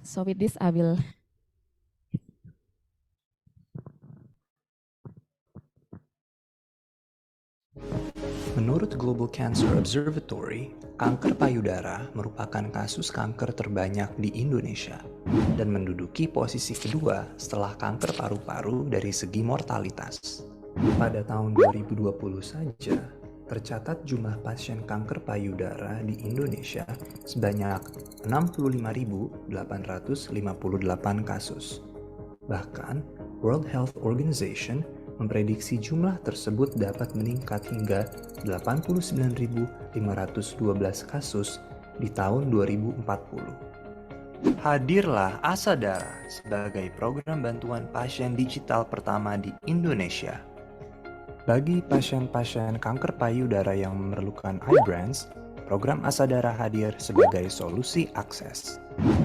So with this, I will. Menurut Global Cancer Observatory, kanker payudara merupakan kasus kanker terbanyak di Indonesia dan menduduki posisi kedua setelah kanker paru-paru dari segi mortalitas. Pada tahun 2020 saja, tercatat jumlah pasien kanker payudara di Indonesia sebanyak 65.858 kasus. Bahkan, World Health Organization memprediksi jumlah tersebut dapat meningkat hingga 89.512 kasus di tahun 2040. Hadirlah Asadara sebagai program bantuan pasien digital pertama di Indonesia. Bagi pasien-pasien kanker payudara yang memerlukan iBrands, program Asadara hadir sebagai solusi akses.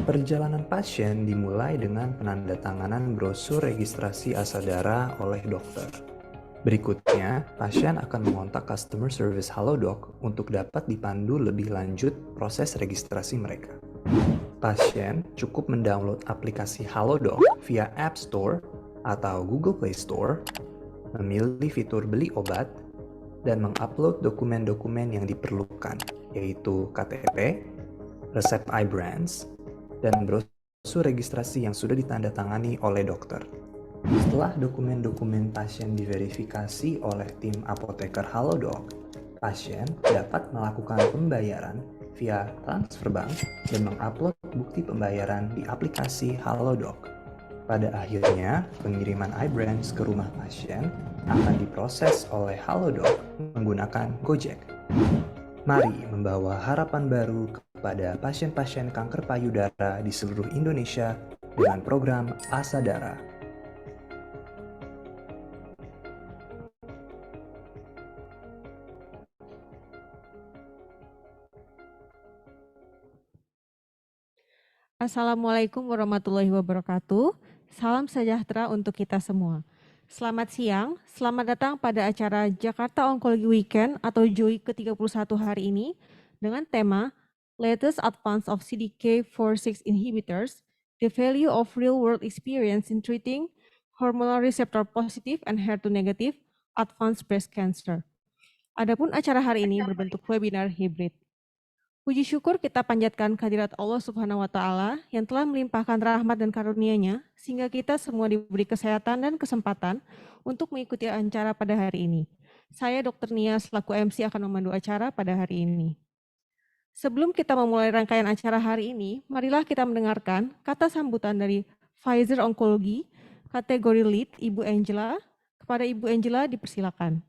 Perjalanan pasien dimulai dengan penandatanganan brosur registrasi Asadara oleh dokter. Berikutnya, pasien akan mengontak customer service Halodoc untuk dapat dipandu lebih lanjut proses registrasi mereka. Pasien cukup mendownload aplikasi Halodoc via App Store atau Google Play Store, memilih fitur beli obat, dan mengupload dokumen-dokumen yang diperlukan, yaitu KTP, resep iBrands, dan brosur registrasi yang sudah ditandatangani oleh dokter. Setelah dokumen-dokumen pasien diverifikasi oleh tim apoteker Halodoc, pasien dapat melakukan pembayaran via transfer bank dan mengupload bukti pembayaran di aplikasi Halodoc. Pada akhirnya, pengiriman iBrands ke rumah pasien akan diproses oleh Halodoc menggunakan Gojek. Mari membawa harapan baru kepada pasien-pasien kanker payudara di seluruh Indonesia dengan program Asadara. Assalamualaikum warahmatullahi wabarakatuh. Salam sejahtera untuk kita semua. Selamat siang, selamat datang pada acara Jakarta Oncology Weekend atau JOWee ke-31 hari ini dengan tema Latest Advance of CDK4/6 Inhibitors, the Value of Real-World Experience in Treating Hormonal Receptor Positive and HER2 Negative Advanced Breast Cancer. Adapun acara hari ini berbentuk webinar hybrid. Puji syukur kita panjatkan kehadirat Allah Subhanahu wa Ta'ala yang telah melimpahkan rahmat dan karunia-Nya sehingga kita semua diberi kesehatan dan kesempatan untuk mengikuti acara pada hari ini. Saya Dr. Nia selaku MC akan memandu acara pada hari ini. Sebelum kita memulai rangkaian acara hari ini, marilah kita mendengarkan kata sambutan dari Pfizer Oncology, kategori lead Ibu Angela. Kepada Ibu Angela dipersilakan.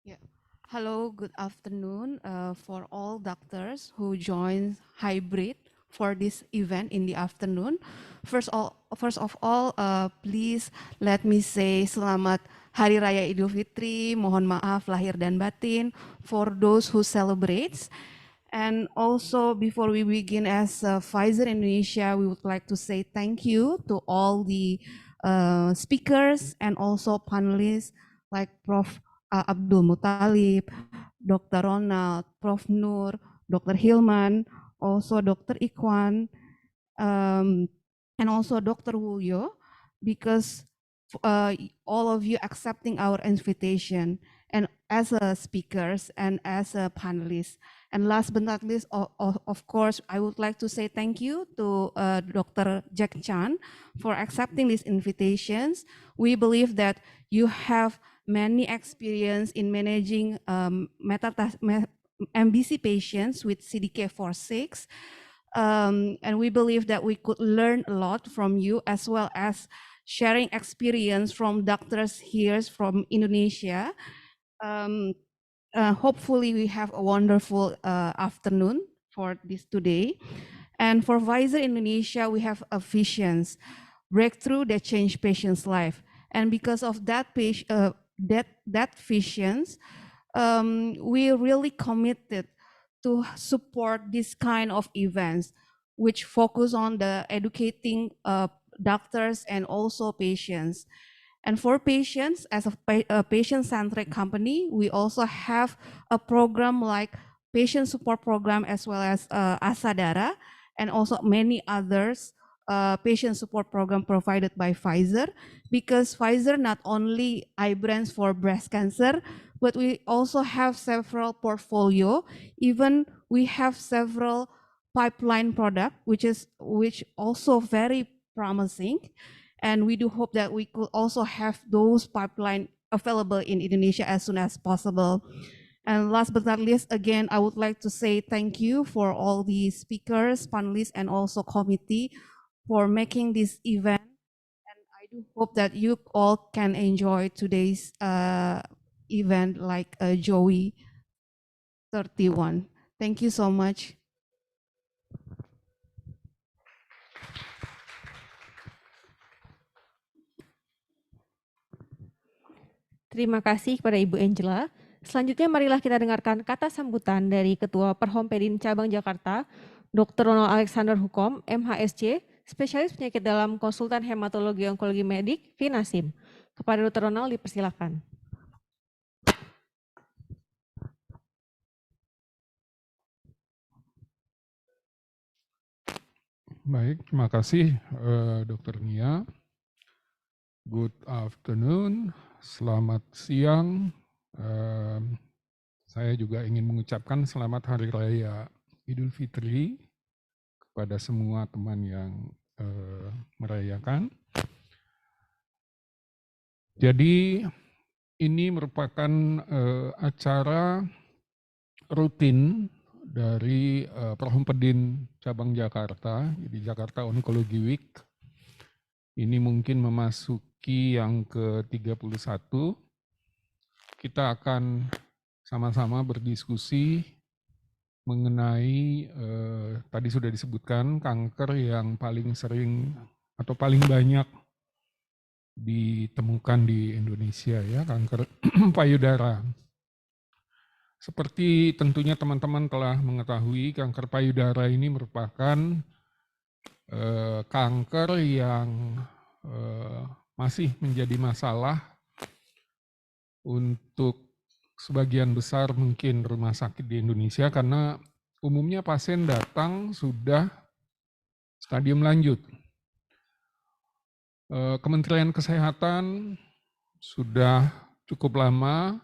Yeah. Hello, good afternoon for all doctors who join hybrid for this event in the afternoon. First of all, please let me say Selamat Hari Raya Idul Fitri. Mohon maaf lahir dan batin for those who celebrates. And also, before we begin as Pfizer Indonesia, we would like to say thank you to all the speakers and also panelists like Prof. Abdul Muttalib, Dr. Ronald, Prof. Nur, Dr. Hilman, also Dr. Ikwan, and also Dr. Wulyo, because all of you accepting our invitation and as a speakers and as a panelist. And last but not least, of course, I would like to say thank you to Dr. Jack Chan for accepting these invitations. We believe that you have many experience in managing MBC patients with CDK4/6. And we believe that we could learn a lot from you as well as sharing experience from doctors here from Indonesia. Hopefully we have a wonderful afternoon for this today. And for Pfizer Indonesia, we have a vision, breakthrough that change patients' life. And because of that visions, we really committed to support this kind of events. which focus on the educating doctors and also patients. And for patients, as a patient-centric company, we also have a program like patient support program as well as Asadara, and also many others patient support program provided by Pfizer, because Pfizer not only Ibrance for breast cancer, but we also have several portfolio. Even we have several pipeline product, which also very promising. And we do hope that we could also have those pipeline available in Indonesia as soon as possible. And last but not least, again, I would like to say thank you for all the speakers, panelists, and also committee for making this event. And I do hope that you all can enjoy today's event like JOWee 31. Thank you so much. Terima kasih kepada Ibu Angela. Selanjutnya marilah kita dengarkan kata sambutan dari Ketua Perhompedin Cabang Jakarta, Dr. Ronald Alexander Hukom, MHSC, Spesialis Penyakit Dalam Konsultan Hematologi Onkologi Medik, Finasim. Kepada Dr. Ronald dipersilakan. Baik, terima kasih Dr. Nia. Good afternoon, selamat siang. Saya juga ingin mengucapkan selamat Hari Raya Idul Fitri kepada semua teman yang merayakan. Jadi ini merupakan acara rutin dari Perhompedin Cabang Jakarta, jadi Jakarta Oncology Week. Ini mungkin memasuki yang ke-31. Kita akan sama-sama berdiskusi mengenai, tadi sudah disebutkan, kanker yang paling sering atau paling banyak ditemukan di Indonesia, ya, kanker payudara. Seperti tentunya teman-teman telah mengetahui, kanker payudara ini merupakan kanker yang masih menjadi masalah untuk sebagian besar mungkin rumah sakit di Indonesia, karena umumnya pasien datang sudah stadium lanjut. Kementerian Kesehatan sudah cukup lama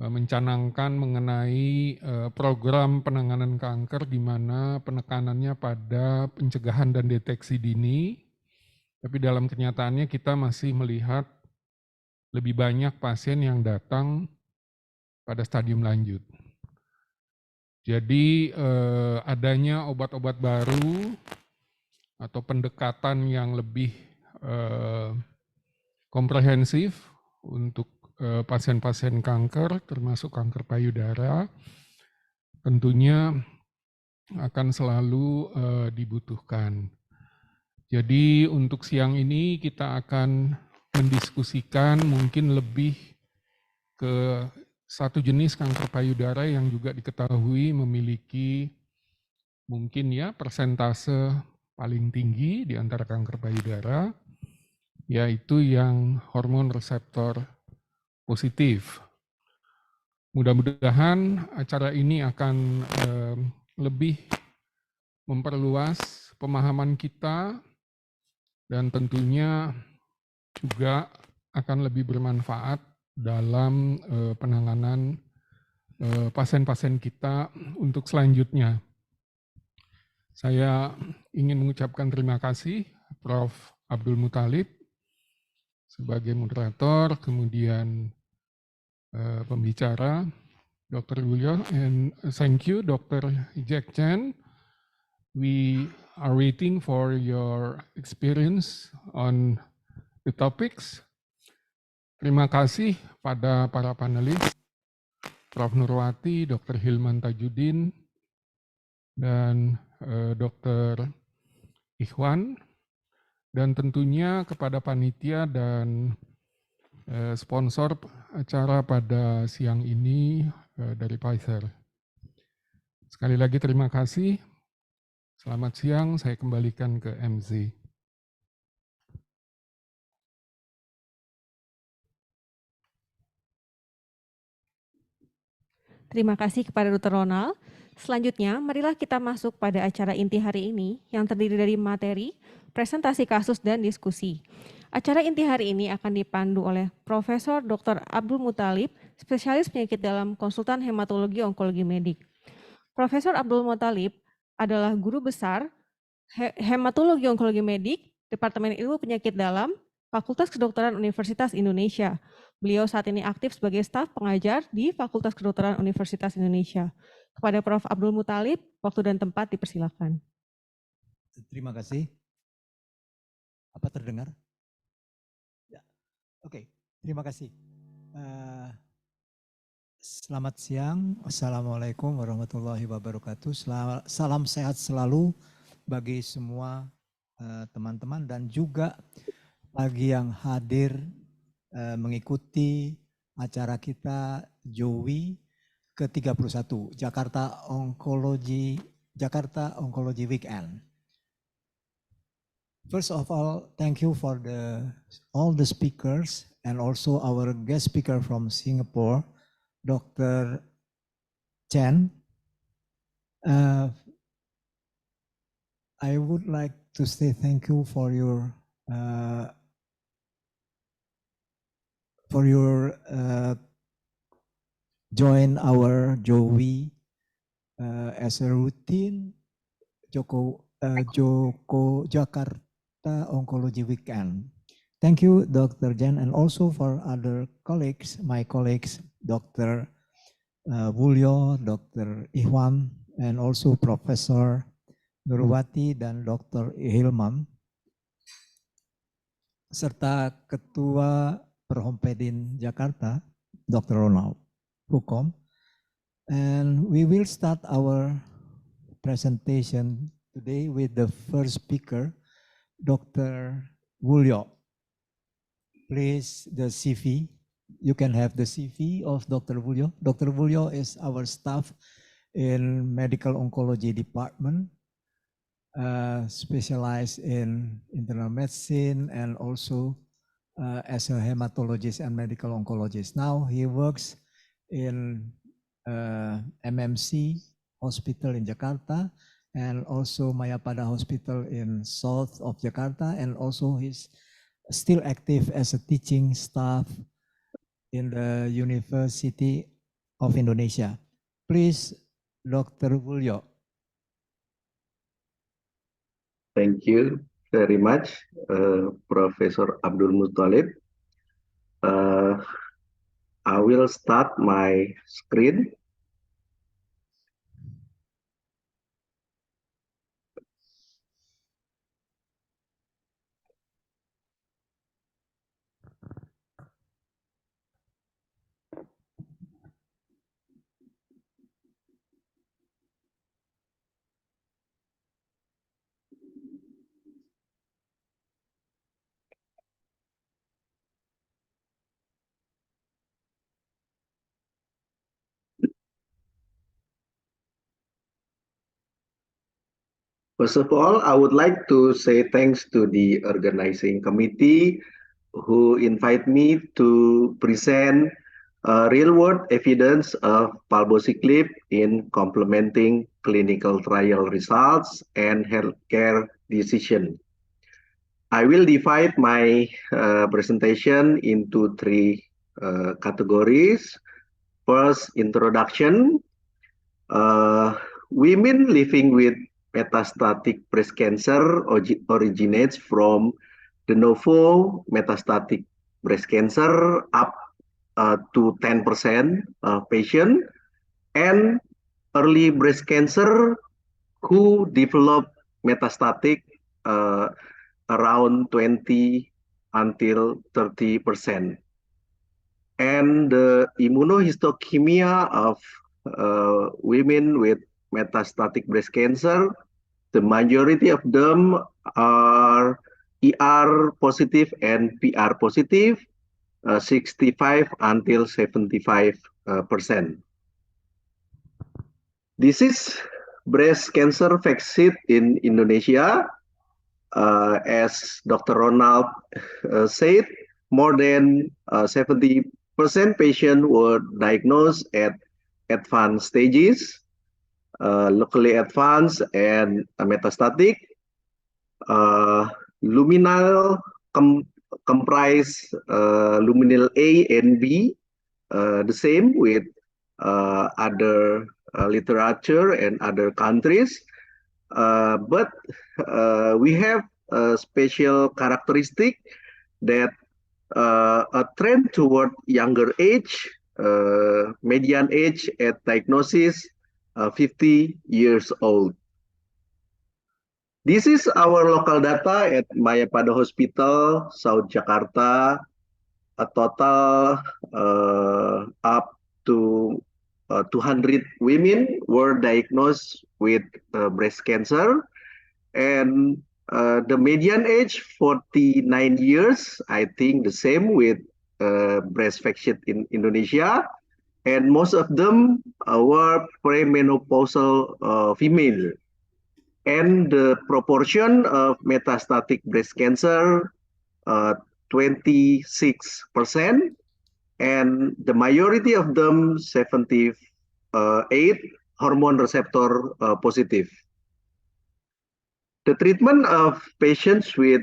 mencanangkan mengenai program penanganan kanker di mana penekanannya pada pencegahan dan deteksi dini, tapi dalam kenyataannya kita masih melihat lebih banyak pasien yang datang pada stadium lanjut. Jadi adanya obat-obat baru atau pendekatan yang lebih komprehensif untuk pasien-pasien kanker, termasuk kanker payudara, tentunya akan selalu dibutuhkan. Jadi untuk siang ini kita akan mendiskusikan mungkin lebih ke satu jenis kanker payudara yang juga diketahui memiliki mungkin ya persentase paling tinggi di antara kanker payudara, yaitu yang hormon reseptor positif. Mudah-mudahan acara ini akan lebih memperluas pemahaman kita dan tentunya juga akan lebih bermanfaat dalam penanganan pasien-pasien kita untuk selanjutnya. Saya ingin mengucapkan terima kasih Prof. Abdul Muthalib sebagai moderator, kemudian pembicara Dr. Julio, and thank you Dr. Jack Chen. We are waiting for your experience on the topics. Terima kasih pada para panelis, Prof. Nurwati, Dr. Hilman Tajudin, dan Dr. Ikhwan, dan tentunya kepada panitia dan sponsor acara pada siang ini dari Pfizer. Sekali lagi terima kasih. Selamat siang, saya kembalikan ke MZ. Terima kasih kepada Dr. Ronald. Selanjutnya, marilah kita masuk pada acara inti hari ini yang terdiri dari materi, presentasi kasus, dan diskusi. Acara inti hari ini akan dipandu oleh Profesor Dr. Abdul Muthalib, spesialis penyakit dalam konsultan hematologi onkologi medik. Profesor Abdul Muthalib adalah guru besar hematologi onkologi medik, Departemen Ilmu Penyakit Dalam, Fakultas Kedokteran Universitas Indonesia. Beliau saat ini aktif sebagai staf pengajar di Fakultas Kedokteran Universitas Indonesia. Kepada Prof. Abdul Muthalib, waktu dan tempat dipersilakan. Terima kasih. Apa terdengar? Ya. Oke, terima kasih. Selamat siang. Assalamualaikum warahmatullahi wabarakatuh. Salam sehat selalu bagi semua teman-teman dan juga bagi yang hadir mengikuti acara kita JOWee ke-31 Jakarta Oncology Weekend. First of all, thank you for all the speakers and also our guest speaker from Singapore, Dr. Chen. I would like to say thank you for your join our JOWee as a routine Jakarta Oncology Weekend. Thank you, Dr. Jen, and also for other colleagues, my colleagues, Dr. Wulyo, Dr. Ihwan, and also Professor Nurwati dan Dr. Hilman, serta Ketua Perhompedin Jakarta, Dr. Ronald Hukom. And we will start our presentation today with the first speaker, Dr. Wulyo. Please, the CV. You can have the CV of Dr. Wulyo. Dr. Wulyo is our staff in Medical Oncology Department, specialized in internal medicine and also as a hematologist and medical oncologist. Now he works in MMC Hospital in Jakarta and also Mayapada Hospital in south of Jakarta, and also he's still active as a teaching staff in the University of Indonesia. Please, Dr. Wulyo. Thank you very much, Professor Abdul Muthalib. I will start my screen. First of all, I would like to say thanks to the organizing committee who invite me to present real-world evidence of palbociclib in complementing clinical trial results and healthcare decision. I will divide my presentation into three categories. First, introduction. Women living with metastatic breast cancer originates from de novo metastatic breast cancer up to 10% patient, and early breast cancer who develop metastatic around 20 until 30%. And the immunohistochemia of women with metastatic breast cancer, the majority of them are ER positive and PR positive, 65 until 75%. This is breast cancer vaccine in Indonesia. As Dr. Ronald said, more than 70% patients were diagnosed at advanced stages, locally advanced and metastatic. Luminal comprise luminal A and B, the same with other literature and other countries. But we have a special characteristic that a trend toward younger age, median age at diagnosis 50 years old. This is our local data at Mayapada Hospital, South Jakarta. A total up to 200 women were diagnosed with breast cancer, and the median age 49 years. I think the same with breast vaccine in Indonesia, and most of them were premenopausal female. And the proportion of metastatic breast cancer 26%, and the majority of them 78 hormone receptor positive. The treatment of patients with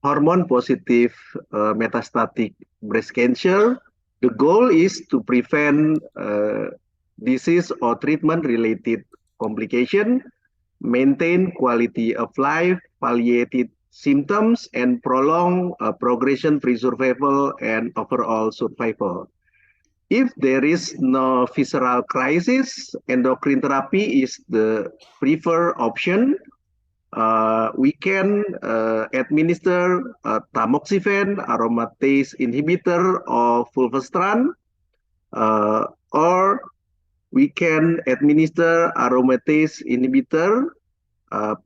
hormone positive metastatic breast cancer, the goal is to prevent disease or treatment related complication, maintain quality of life, palliative symptoms, and prolong progression-free survival and overall survival. If there is no visceral crisis, endocrine therapy is the preferred option. We can administer tamoxifen, aromatase inhibitor, or fulvestrant, or we can administer aromatase inhibitor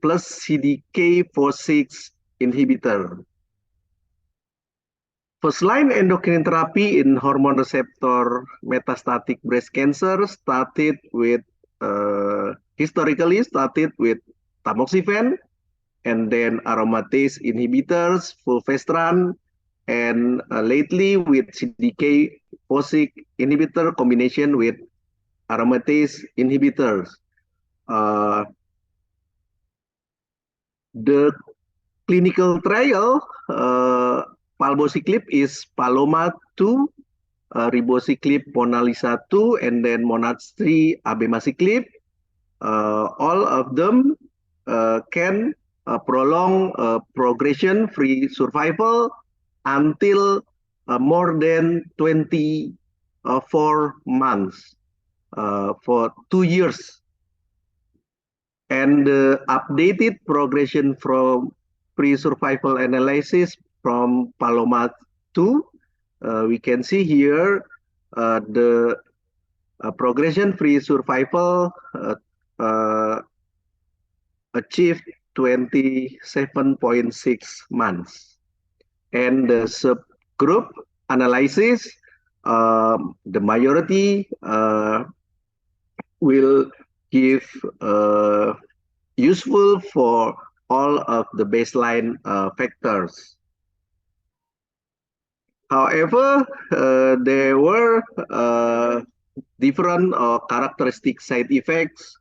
plus CDK4/6 inhibitor. First-line endocrine therapy in hormone receptor metastatic breast cancer historically started with tamoxifen, and then aromatase inhibitors, fulvestrant, and lately with CDK4/6 inhibitor combination with aromatase inhibitors. The clinical trial palbociclib is Paloma 2, ribociclib Monalisa 2, and then Monad 3 abemaciclib. All of them can prolong progression-free survival until more than 24 months, for 2 years. And the updated progression from free survival analysis from Paloma 2, we can see here the progression-free survival achieved 27.6 months. And the subgroup analysis, the majority will give useful for all of the baseline factors. However, there were different characteristic side effects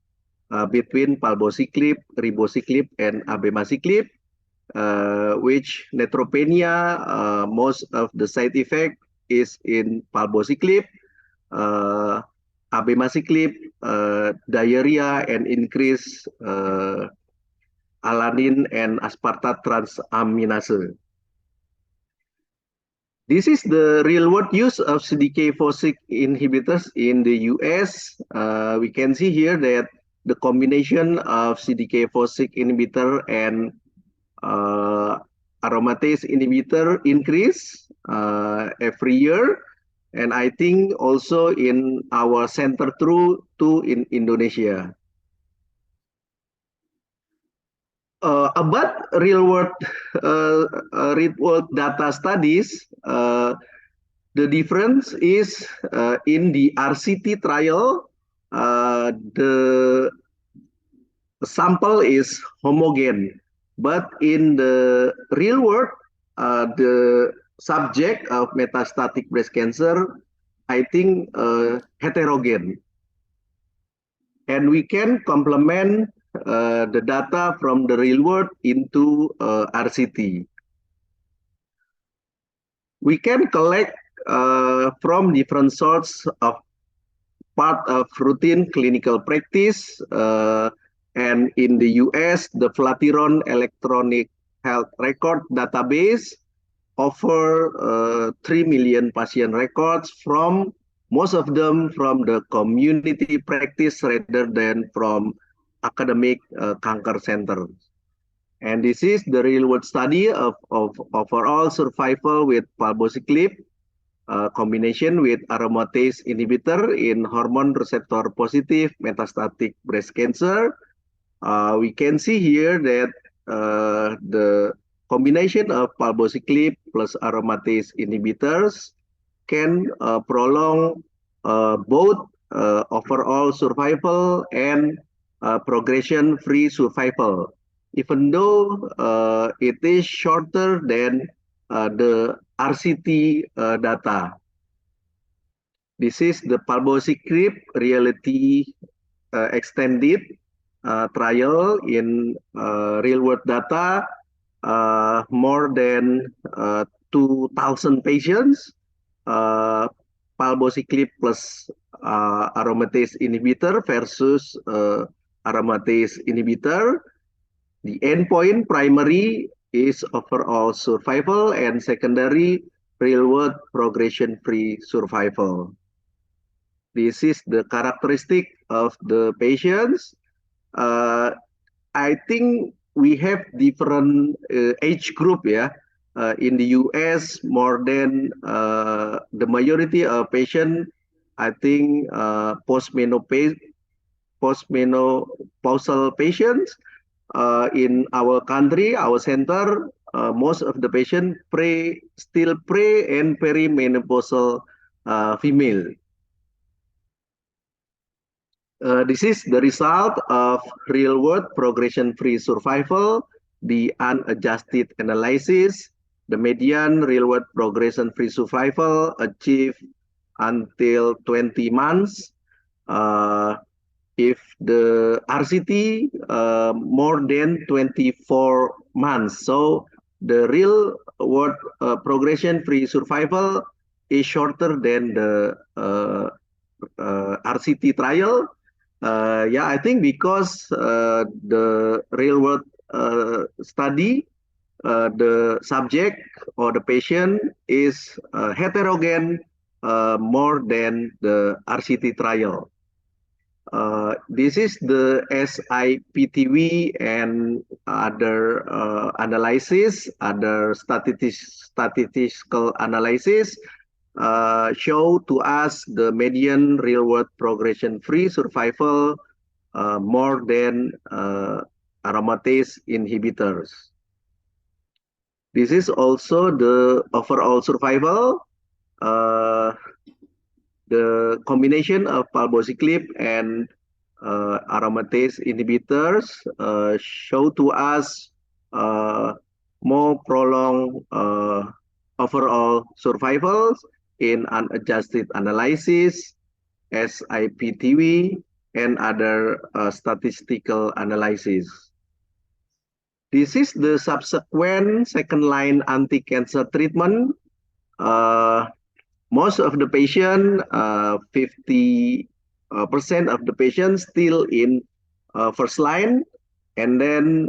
between palbociclib, ribociclib, and abemaciclib, which neutropenia, most of the side effect is in palbociclib, abemaciclib, diarrhea and increased alanine and aspartate transaminase. This is the real-world use of CDK4/6 inhibitors in the US. We can see here that the combination of CDK4/6 inhibitor and aromatase inhibitor increase every year. And I think also in our center too in Indonesia. About real-world data studies, the difference is in the RCT trial, the sample is homogeneous, but in the real world, the subject of metastatic breast cancer, I think, heterogeneous. And we can complement the data from the real world into RCT. We can collect from different sorts of part of routine clinical practice, and in the US, the Flatiron Electronic Health Record Database offer 3 million patient records, from most of them from the community practice rather than from academic cancer centers. And this is the real world study of overall survival with palbociclib combination with aromatase inhibitor in hormone receptor positive metastatic breast cancer. We can see here that the combination of palbociclib plus aromatase inhibitors can prolong both overall survival and progression-free survival, even though it is shorter than the RCT data. This is the palbociclib reality extended trial in real-world data, more than 2,000 patients, palbociclib plus aromatase inhibitor versus aromatase inhibitor. The endpoint primary is overall survival and secondary real-world progression-free survival. This is the characteristic of the patients. I think we have different age group, yeah. In the US, more than the majority of patients, I think, postmenopausal patients. In our country, our center, most of the patients still pre and perimenopausal female. This is the result of real-world progression-free survival, the unadjusted analysis. The median real-world progression-free survival achieved until 20 months. If the RCT more than 24 months. So the real world progression-free survival is shorter than the RCT trial. Yeah, I think because the real world study, the subject or the patient is heterogeneous more than the RCT trial. This is the SIPTV and other analysis, other statistical analysis show to us the median real-world progression-free survival more than aromatase inhibitors. This is also the overall survival. The combination of palbociclib and aromatase inhibitors show to us more prolonged overall survival in unadjusted analysis, SIPTV, and other statistical analysis. This is the subsequent second-line anti-cancer treatment. Most of the patient, 50% of the patients still in first line, and then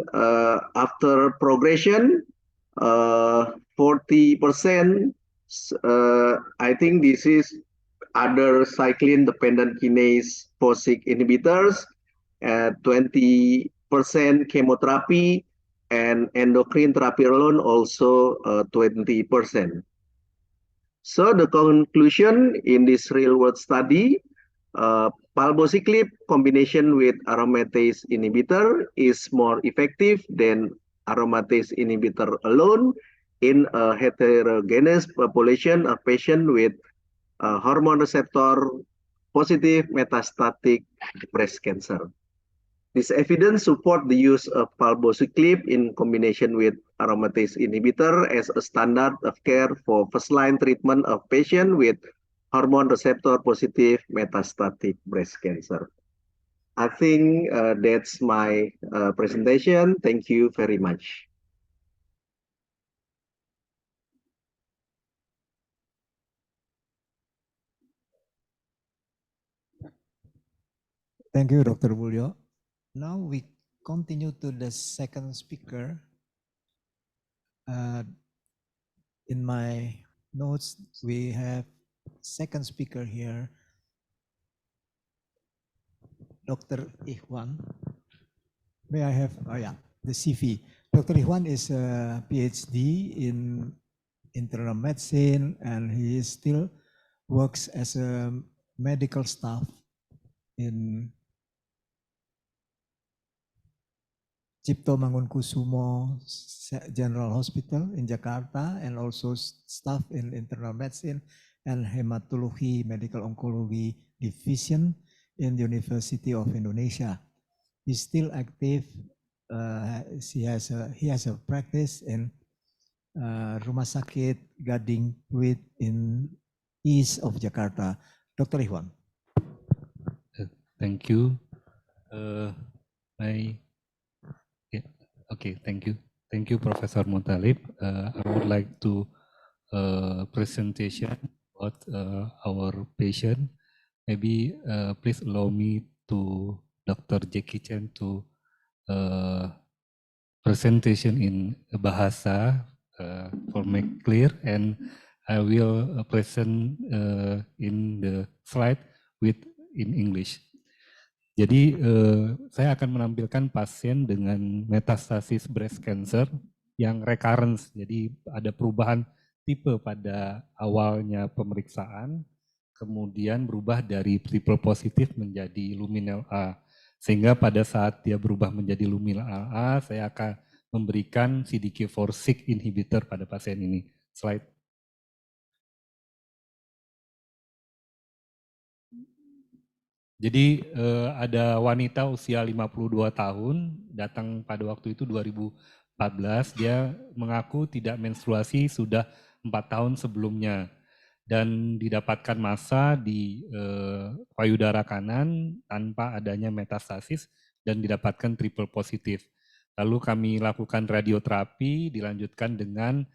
after progression, 40%. I think this is other cyclin-dependent kinase POSIC inhibitors, 20% chemotherapy, and endocrine therapy alone also 20%. So the conclusion in this real-world study, palbociclib combination with aromatase inhibitor is more effective than aromatase inhibitor alone in a heterogeneous population of patients with hormone receptor positive metastatic breast cancer. This evidence support the use of palbociclib in combination with aromatase inhibitor as a standard of care for first-line treatment of patients with hormone receptor positive metastatic breast cancer. I think that's my presentation. Thank you very much. Thank you, Dr. Bulyo. Now we continue to the second speaker. In my notes, we have second speaker here, Dr. Ikhwan. May I have, the CV. Dr. Ikhwan is a PhD in internal medicine, and he still works as a medical staff in Cipto Mangunkusumo General Hospital in Jakarta, and also staff in internal medicine and hematology medical oncology division in the University of Indonesia. He's still active. He has a practice in Rumah Sakit Gading Pluit in east of Jakarta. Dr. Ikhwan. Thank you. Okay, thank you. Thank you, Professor Montalib. I would like to presentation about our patient. Maybe please allow me to Dr. Jackie Chen to presentation in bahasa for make clear, and I will present in the slide in English. Jadi saya akan menampilkan pasien dengan metastasis breast cancer yang recurrence. Jadi ada perubahan tipe pada awalnya pemeriksaan, kemudian berubah dari triple positif menjadi luminal A. Sehingga pada saat dia berubah menjadi luminal A, saya akan memberikan CDK4/6 inhibitor pada pasien ini. Slide. Jadi ada wanita usia 52 tahun, datang pada waktu itu 2014, dia mengaku tidak menstruasi sudah 4 tahun sebelumnya, dan didapatkan massa di payudara kanan tanpa adanya metastasis dan didapatkan triple positif. Lalu kami lakukan radioterapi, dilanjutkan dengan,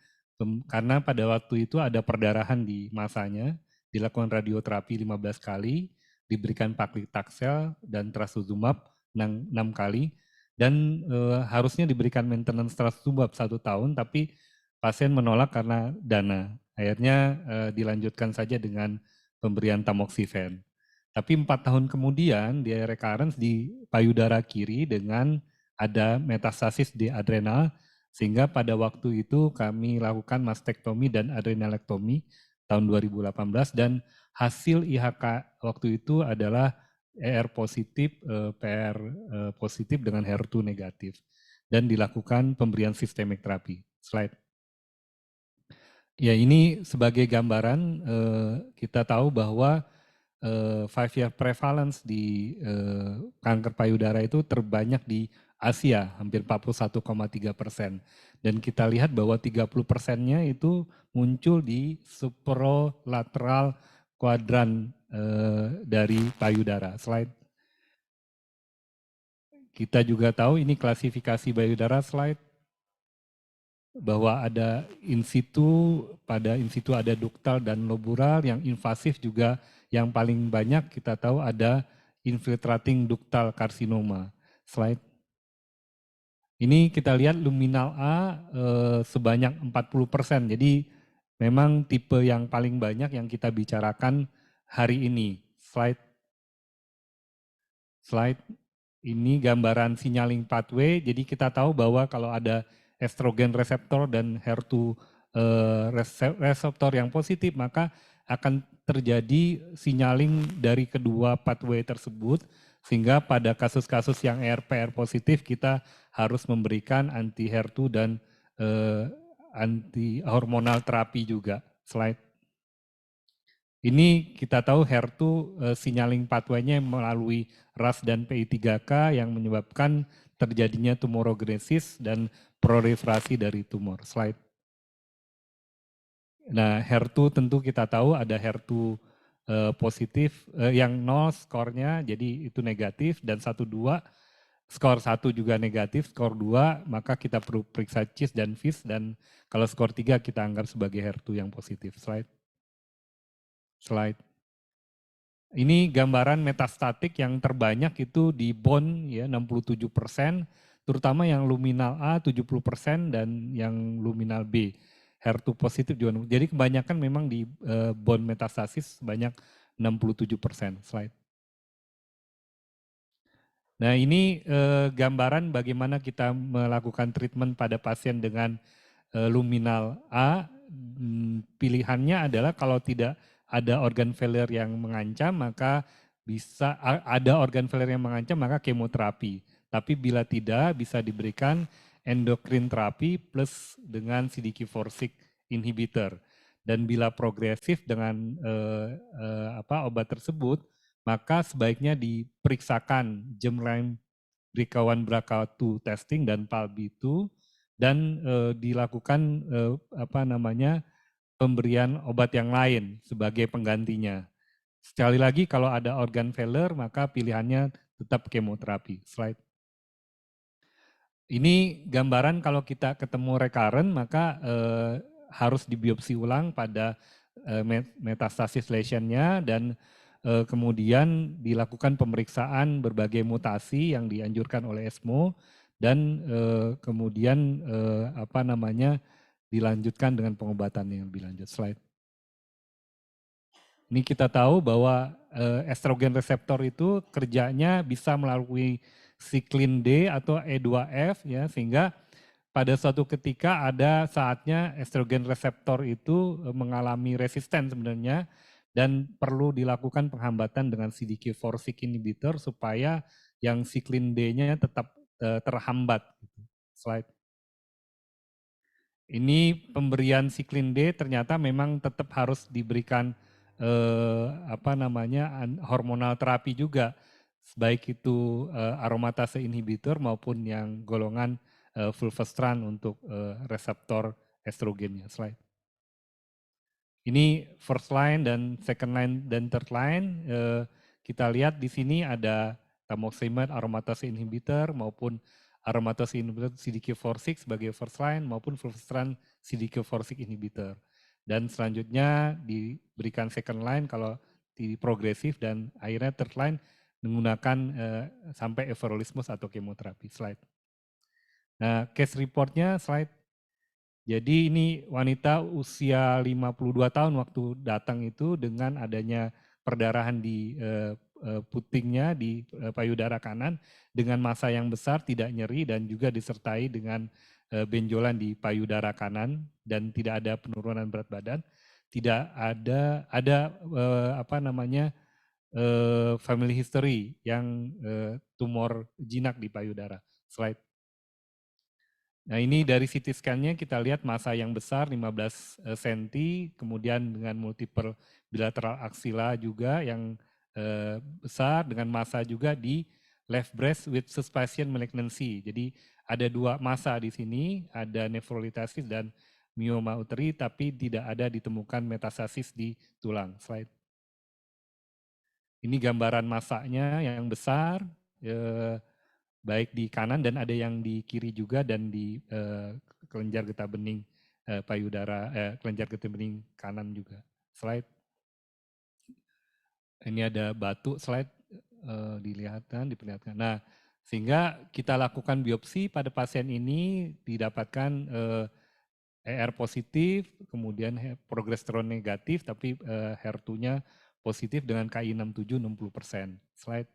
karena pada waktu itu ada perdarahan di massanya, dilakukan radioterapi 15 kali, diberikan paclitaxel dan trastuzumab 6 kali, dan harusnya diberikan maintenance trastuzumab 1 tahun, tapi pasien menolak karena dana. Akhirnya dilanjutkan saja dengan pemberian tamoxifen. Tapi 4 tahun kemudian dia recurrence di payudara kiri dengan ada metastasis di adrenal, sehingga pada waktu itu kami lakukan mastektomi dan adrenalektomi tahun 2018, dan hasil IHK waktu itu adalah ER positif, PR positif dengan HER2 negatif, dan dilakukan pemberian sistemik terapi. Slide. Ya, ini sebagai gambaran, kita tahu bahwa 5-year prevalence di kanker payudara itu terbanyak di Asia, hampir 41,3%. Dan kita lihat bahwa 30%-nya itu muncul di supralateral kuadran dari payudara. Slide. Kita juga tahu ini klasifikasi payudara, slide, bahwa ada in situ, pada in situ ada duktal dan lobular, yang invasif juga yang paling banyak kita tahu ada infiltrating ductal carcinoma. Slide. Ini kita lihat luminal A sebanyak 40%, jadi memang tipe yang paling banyak yang kita bicarakan hari ini. Slide. Slide. Ini gambaran signaling pathway, jadi kita tahu bahwa kalau ada estrogen reseptor dan HER2 reseptor yang positif, maka akan terjadi signaling dari kedua pathway tersebut, sehingga pada kasus-kasus yang ER/PR positif kita harus memberikan anti HER2 dan anti hormonal terapi juga. Slide. Ini kita tahu HER2 signaling pathway-nya melalui RAS dan PI3K yang menyebabkan terjadinya tumorogenesis dan proliferasi dari tumor. Slide. Nah, HER2 tentu kita tahu ada HER2 positif yang 0 skornya, jadi itu negatif, dan 1-2 skor 1 juga negatif, skor 2 maka kita perlu periksa CIS dan FIS, dan kalau skor 3 kita anggap sebagai HER2 yang positif. Slide. Ini gambaran metastatik yang terbanyak itu di bone ya 67%, terutama yang luminal A 70% dan yang luminal B. HER2 positif juga. Jadi kebanyakan memang di bone metastasis sebanyak 67%. Slide. Nah ini gambaran bagaimana kita melakukan treatment pada pasien dengan luminal A. Pilihannya adalah kalau tidak ada organ failure yang mengancam, maka bisa ada organ failure yang mengancam, maka kemoterapi. Tapi bila tidak, bisa diberikan endocrine terapi plus dengan CDK4/6 inhibitor. Dan bila progresif dengan obat tersebut, maka sebaiknya diperiksakan germline BRCA1 testing dan PALB2 dan dilakukan pemberian obat yang lain sebagai penggantinya. Sekali lagi kalau ada organ failure maka pilihannya tetap kemoterapi. Slide. Ini gambaran kalau kita ketemu recurrent maka harus dibiopsi ulang pada metastasis lesionnya dan kemudian dilakukan pemeriksaan berbagai mutasi yang dianjurkan oleh ESMO dan kemudian dilanjutkan dengan pengobatan yang lebih lanjut. Slide. Ini kita tahu bahwa estrogen reseptor itu kerjanya bisa melalui siklin D atau E2F ya, sehingga pada suatu ketika ada saatnya estrogen reseptor itu mengalami resisten sebenarnya dan perlu dilakukan penghambatan dengan CDK4/6 inhibitor supaya yang siklin D-nya tetap terhambat. Slide. Ini pemberian siklin D ternyata memang tetap harus diberikan hormonal terapi juga, baik itu aromatase inhibitor maupun yang golongan fulvestrant untuk reseptor estrogennya. Slide. Ini first line dan second line dan third line. Kita lihat di sini ada tamoxifen aromatase inhibitor maupun aromatase inhibitor CDK4/6 sebagai first line maupun fulvestrant CDK4/6 inhibitor. Dan selanjutnya diberikan second line kalau di progresif dan akhirnya third line menggunakan sampai everolimus atau kemoterapi. Slide. Nah, case reportnya slide. Jadi ini wanita usia 52 tahun waktu datang itu dengan adanya perdarahan di putingnya di payudara kanan dengan massa yang besar, tidak nyeri dan juga disertai dengan benjolan di payudara kanan dan tidak ada penurunan berat badan, tidak ada family history yang tumor jinak di payudara. Slide. Nah ini dari CT scan-nya kita lihat massa yang besar 15 cm, kemudian dengan multiple bilateral axilla juga yang besar dengan massa juga di left breast with suspicion malignancy. Jadi ada dua massa di sini, ada nefrolitasis dan myoma uteri, tapi tidak ada ditemukan metastasis di tulang. Slide. Ini gambaran massanya yang besar, baik di kanan dan ada yang di kiri juga dan di kelenjar getah bening payudara, kelenjar getah bening kanan juga. Slide. Ini ada batu, slide diperlihatkan. Nah, sehingga kita lakukan biopsi pada pasien ini didapatkan ER positif, kemudian progesteron negatif, tapi HER2-nya positif dengan KI 67 60%. Slide.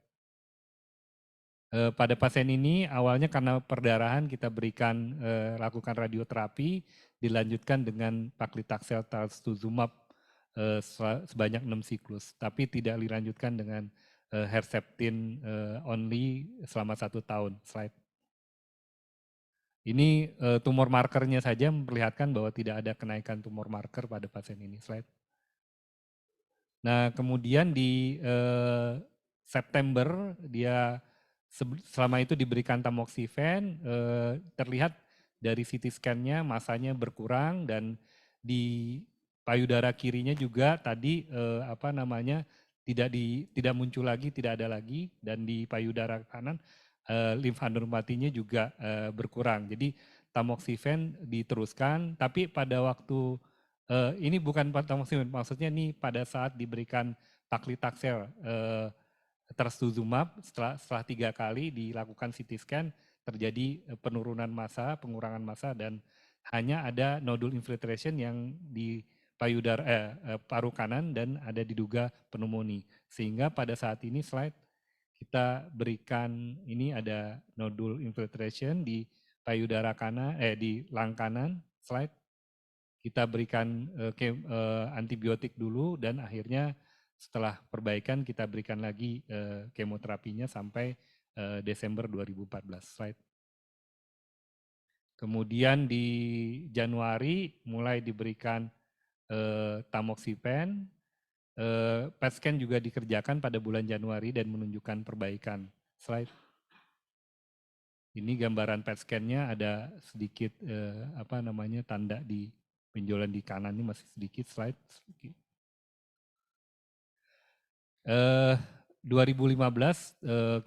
Pada pasien ini awalnya karena perdarahan kita berikan lakukan radioterapi, dilanjutkan dengan paclitaxel trastuzumab sebanyak 6 siklus, tapi tidak dilanjutkan dengan Herceptin only selama 1 tahun. Slide. Ini tumor markernya saja memperlihatkan bahwa tidak ada kenaikan tumor marker pada pasien ini. Slide. Nah, kemudian di September dia selama itu diberikan tamoxifen, terlihat dari CT scan-nya masanya berkurang dan di payudara kirinya juga tadi tidak muncul lagi, tidak ada lagi, dan di payudara kanan limfadenopatinya juga berkurang. Jadi tamoxifen diteruskan, tapi pada waktu ini bukan tamoxifen, maksudnya ini pada saat diberikan paclitaxel trastuzumab setelah 3 kali dilakukan CT scan terjadi penurunan massa, pengurangan massa, dan hanya ada nodule infiltration yang di payudara paru kanan dan ada diduga pneumonia. Sehingga pada saat ini slide kita berikan ini ada nodule infiltration di payudara kanan, di lang kanan, slide. Kita berikan antibiotik dulu dan akhirnya setelah perbaikan kita berikan lagi kemoterapinya sampai Desember 2014. Slide. Kemudian di Januari mulai diberikan tamoxifen. PET scan juga dikerjakan pada bulan Januari dan menunjukkan perbaikan. Slide. Ini gambaran PET scan-nya ada sedikit tanda di benjolan di kanan ini masih sedikit, slide. 2015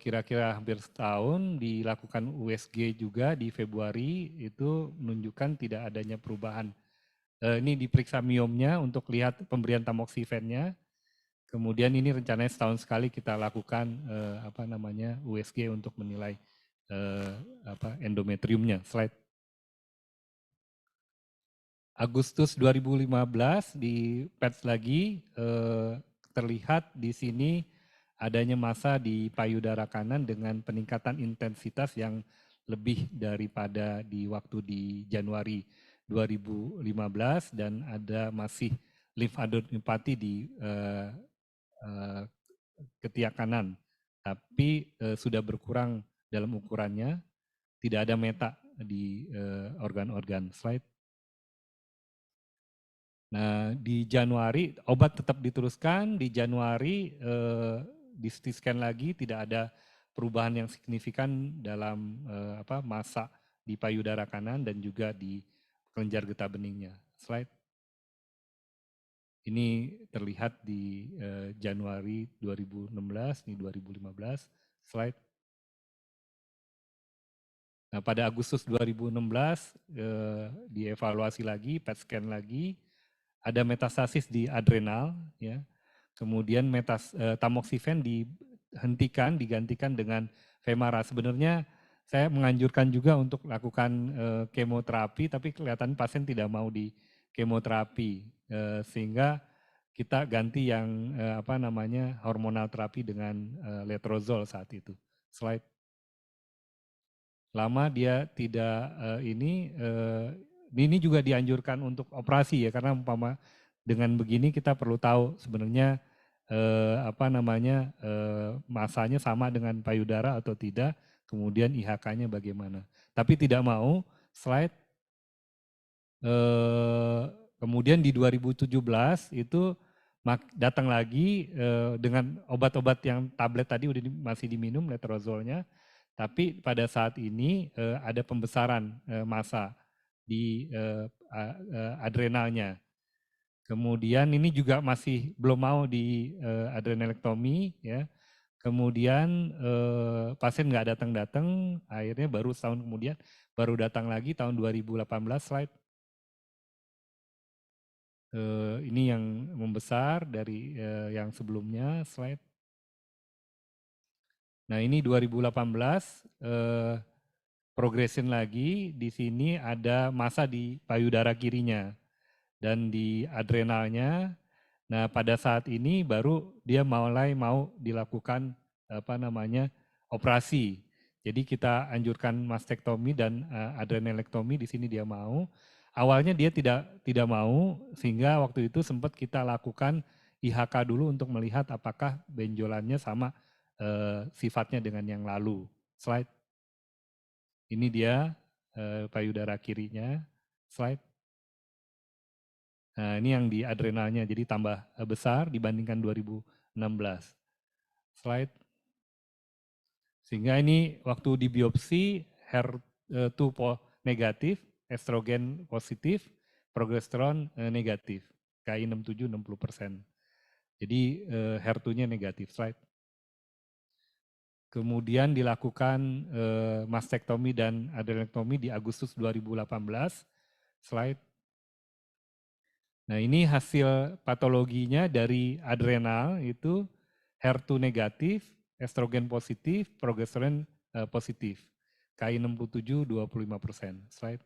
kira-kira hampir setahun dilakukan USG juga di Februari, itu menunjukkan tidak adanya perubahan. Ini diperiksa miomnya untuk lihat pemberian tamoxifennya. Kemudian ini rencananya setahun sekali kita lakukan USG untuk menilai endometriumnya. Slide. Agustus 2015 di PET lagi terlihat di sini adanya massa di payudara kanan dengan peningkatan intensitas yang lebih daripada di waktu di Januari 2015 dan ada masih limfadenopati di ketiak kanan, tapi sudah berkurang dalam ukurannya, tidak ada meta di organ-organ. Slide. Nah, di Januari obat tetap diteruskan, di Januari di CT scan lagi tidak ada perubahan yang signifikan dalam massa di payudara kanan dan juga di kelenjar getah beningnya. Slide. Ini terlihat di Januari 2016, ini 2015. Slide. Nah, pada Agustus 2016 dievaluasi lagi, PET scan lagi, ada metastasis di adrenal, ya. Kemudian tamoxifen dihentikan, digantikan dengan femara. Sebenarnya saya menganjurkan juga untuk lakukan kemoterapi, tapi kelihatan pasien tidak mau di kemoterapi, sehingga kita ganti yang hormonal terapi dengan letrozol saat itu. Slide. Lama dia tidak ini juga dianjurkan untuk operasi ya, karena umpama dengan begini kita perlu tahu sebenarnya masanya sama dengan payudara atau tidak, kemudian IHK-nya bagaimana. Tapi tidak mau, slide. Kemudian di 2017 itu datang lagi dengan obat-obat yang tablet tadi masih diminum letrozolnya, tapi pada saat ini ada pembesaran massa di adrenalnya. Kemudian ini juga masih belum mau di adrenalektomi, ya. Kemudian pasien nggak datang-datang, akhirnya baru setahun kemudian baru datang lagi tahun 2018. Slide. Ini yang membesar dari yang sebelumnya. Slide. Nah, ini 2018 progression lagi, di sini ada massa di payudara kirinya dan di adrenalnya. Nah, pada saat ini baru dia mulai mau dilakukan operasi. Jadi kita anjurkan mastektomi dan adrenalektomi, di sini dia mau. Awalnya dia tidak mau, sehingga waktu itu sempat kita lakukan IHK dulu untuk melihat apakah benjolannya sama sifatnya dengan yang lalu. Slide. Ini dia payudara kirinya. Slide. Nah, ini yang di adrenalnya, jadi tambah besar dibandingkan 2016. Slide. Sehingga ini waktu di biopsi HER2 negatif, estrogen positif, progesteron negatif, KI 67 60%. Jadi HER2-nya negatif. Slide. Kemudian dilakukan mastektomi dan adrenektomi di Agustus 2018. Slide. Nah, ini hasil patologinya dari adrenal itu HER2 negatif, estrogen positif, progesteron positif. KI 67 25%. Slide.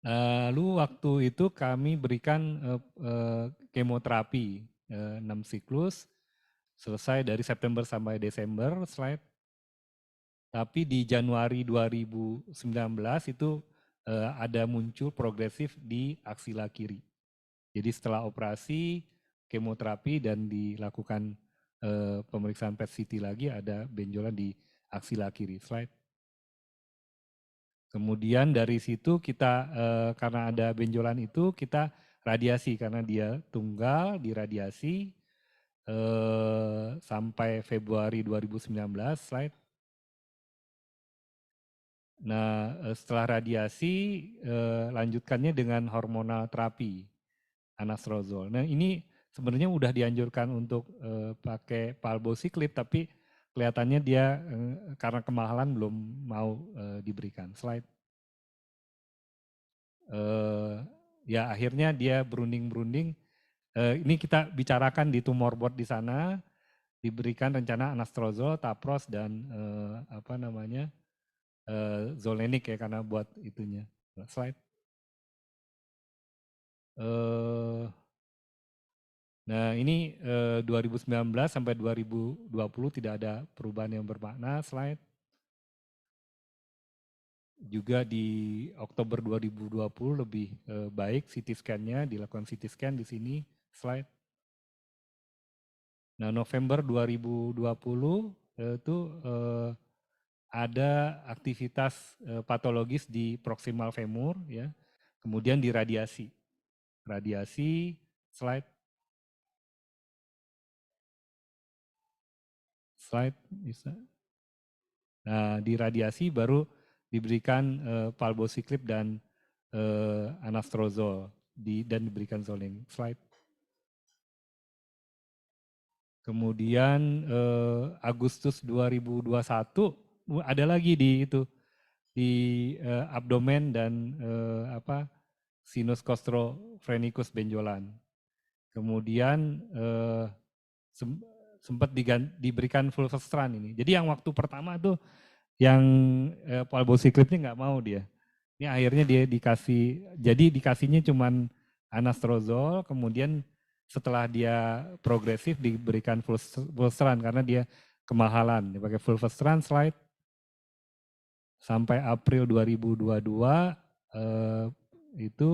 Lalu waktu itu kami berikan kemoterapi 6 siklus, selesai dari September sampai Desember. Slide. Tapi di Januari 2019 itu ada muncul progresif di aksila kiri. Jadi setelah operasi, kemoterapi dan dilakukan pemeriksaan PET CT lagi ada benjolan di aksila kiri. Slide. Kemudian dari situ kita karena ada benjolan itu kita radiasi karena dia tunggal diradiasi sampai Februari 2019. Slide. Nah, setelah radiasi lanjutkannya dengan hormonal terapi anastrozol. Nah, ini sebenarnya udah dianjurkan untuk pakai palbociclib, tapi kelihatannya dia karena kemahalan belum mau diberikan. Slide. Ya akhirnya dia berunding-berunding. Ini kita bicarakan di tumor board di sana, diberikan rencana anastrozol, tapros dan zolenik ya karena buat itunya. Slide. Nah ini 2019 sampai 2020 tidak ada perubahan yang bermakna. Slide. Juga di Oktober 2020 lebih baik CT scan-nya, dilakukan CT scan di sini. Slide. Nah November 2020 itu ada aktivitas patologis di proximal femur, ya, kemudian diradiasi. Radiasi, slide. Slide bisa. Nah, di radiasi baru diberikan palbociclib dan anastrozol dan diberikan zoling. Slide. Kemudian Agustus 2021 ada lagi di itu di abdomen dan sinus costophrenicus benjolan. Kemudian sempat diberikan fulvestrant ini. Jadi yang waktu pertama tuh yang palbociclibnya nggak mau dia. Ini akhirnya dia dikasih, jadi dikasihnya cuman anastrozol, kemudian setelah dia progresif diberikan fulvestrant karena dia kemahalan. Dipakai fulvestrant. Slide. Sampai April 2022 itu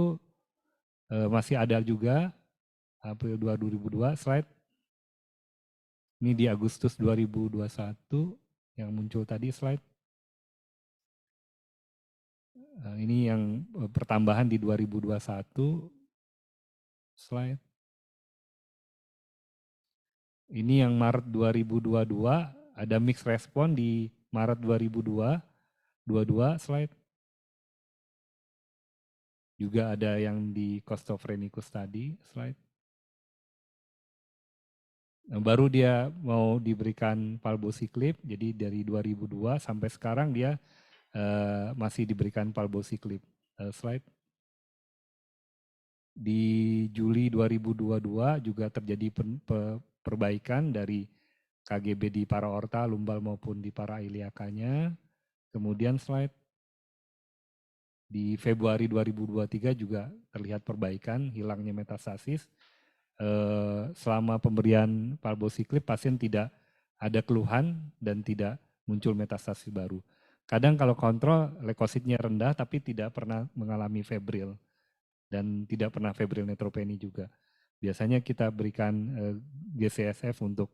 masih ada juga, April 2022. Slide. Ini di Agustus 2021 yang muncul tadi. Slide. Ini yang pertambahan di 2021. Slide. Ini yang Maret 2022, ada mixed respon di Maret 2022. Slide. Juga ada yang di costophrenicus tadi. Slide. Nah, baru dia mau diberikan palbociclib, jadi dari 2002 sampai sekarang dia masih diberikan palbociclib. Slide. Di Juli 2022 juga terjadi perbaikan dari KGB di para aorta, lumbal maupun di para iliakanya. Kemudian slide. Di Februari 2023 juga terlihat perbaikan, hilangnya metastasis. Selama pemberian palbociclib pasien tidak ada keluhan dan tidak muncul metastasis baru. Kadang kalau kontrol leukositnya rendah tapi tidak pernah mengalami febril dan tidak pernah febril neutropeni juga. Biasanya kita berikan GCSF untuk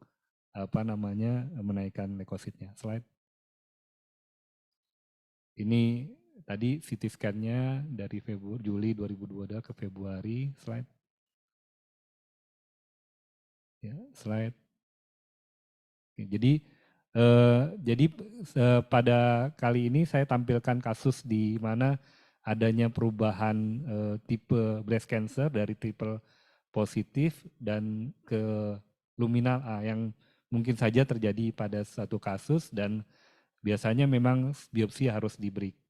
menaikkan leukositnya. Slide. Ini tadi CT scan-nya dari Juli 2022 ke Februari, slide. Ya, slide. Oke, jadi pada kali ini saya tampilkan kasus di mana adanya perubahan tipe breast cancer dari triple positif dan ke luminal A yang mungkin saja terjadi pada satu kasus, dan biasanya memang biopsi harus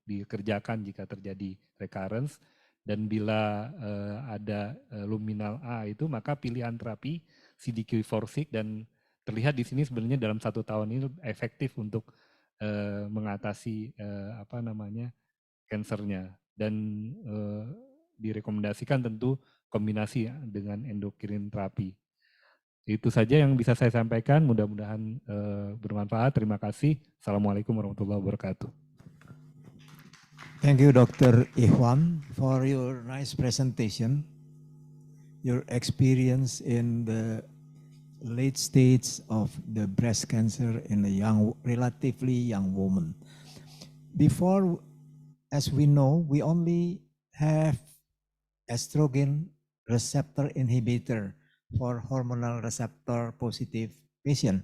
dikerjakan jika terjadi recurrence, dan bila ada luminal A itu maka pilihan terapi CDK4/6, dan terlihat di sini sebenarnya dalam 1 tahun ini efektif untuk mengatasi kansernya, dan direkomendasikan tentu kombinasi dengan endokrin terapi. Itu saja yang bisa saya sampaikan, mudah-mudahan bermanfaat. Terima kasih. Assalamualaikum warahmatullahi wabarakatuh. Thank you, Dr. Ihwan, for your nice presentation, your experience in the late stage of the breast cancer in a relatively young woman. Before, as we know, we only have estrogen receptor inhibitor for hormonal receptor positive patient.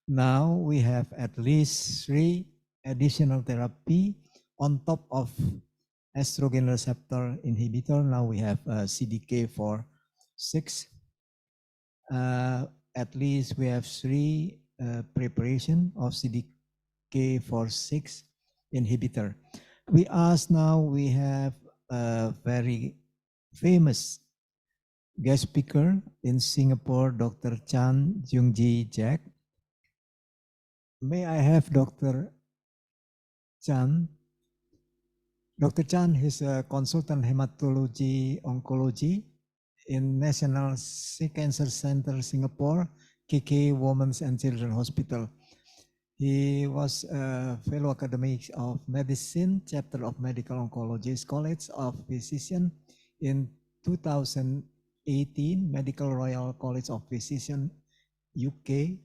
Now we have at least 3 additional therapy on top of estrogen receptor inhibitor. Now we have CDK4/6. At least we have 3 preparation of CDK4/6 inhibitor. We have a very famous guest speaker in Singapore, Dr. Chan Jung-ji Jack. May I have Dr. Chan? Dr. Chan is a consultant hematology oncology in National Cancer Center Singapore, KK Women's and Children Hospital. He was a fellow academic of medicine, chapter of medical oncology, College of Physicians in 2018, Medical Royal College of Physicians, UK,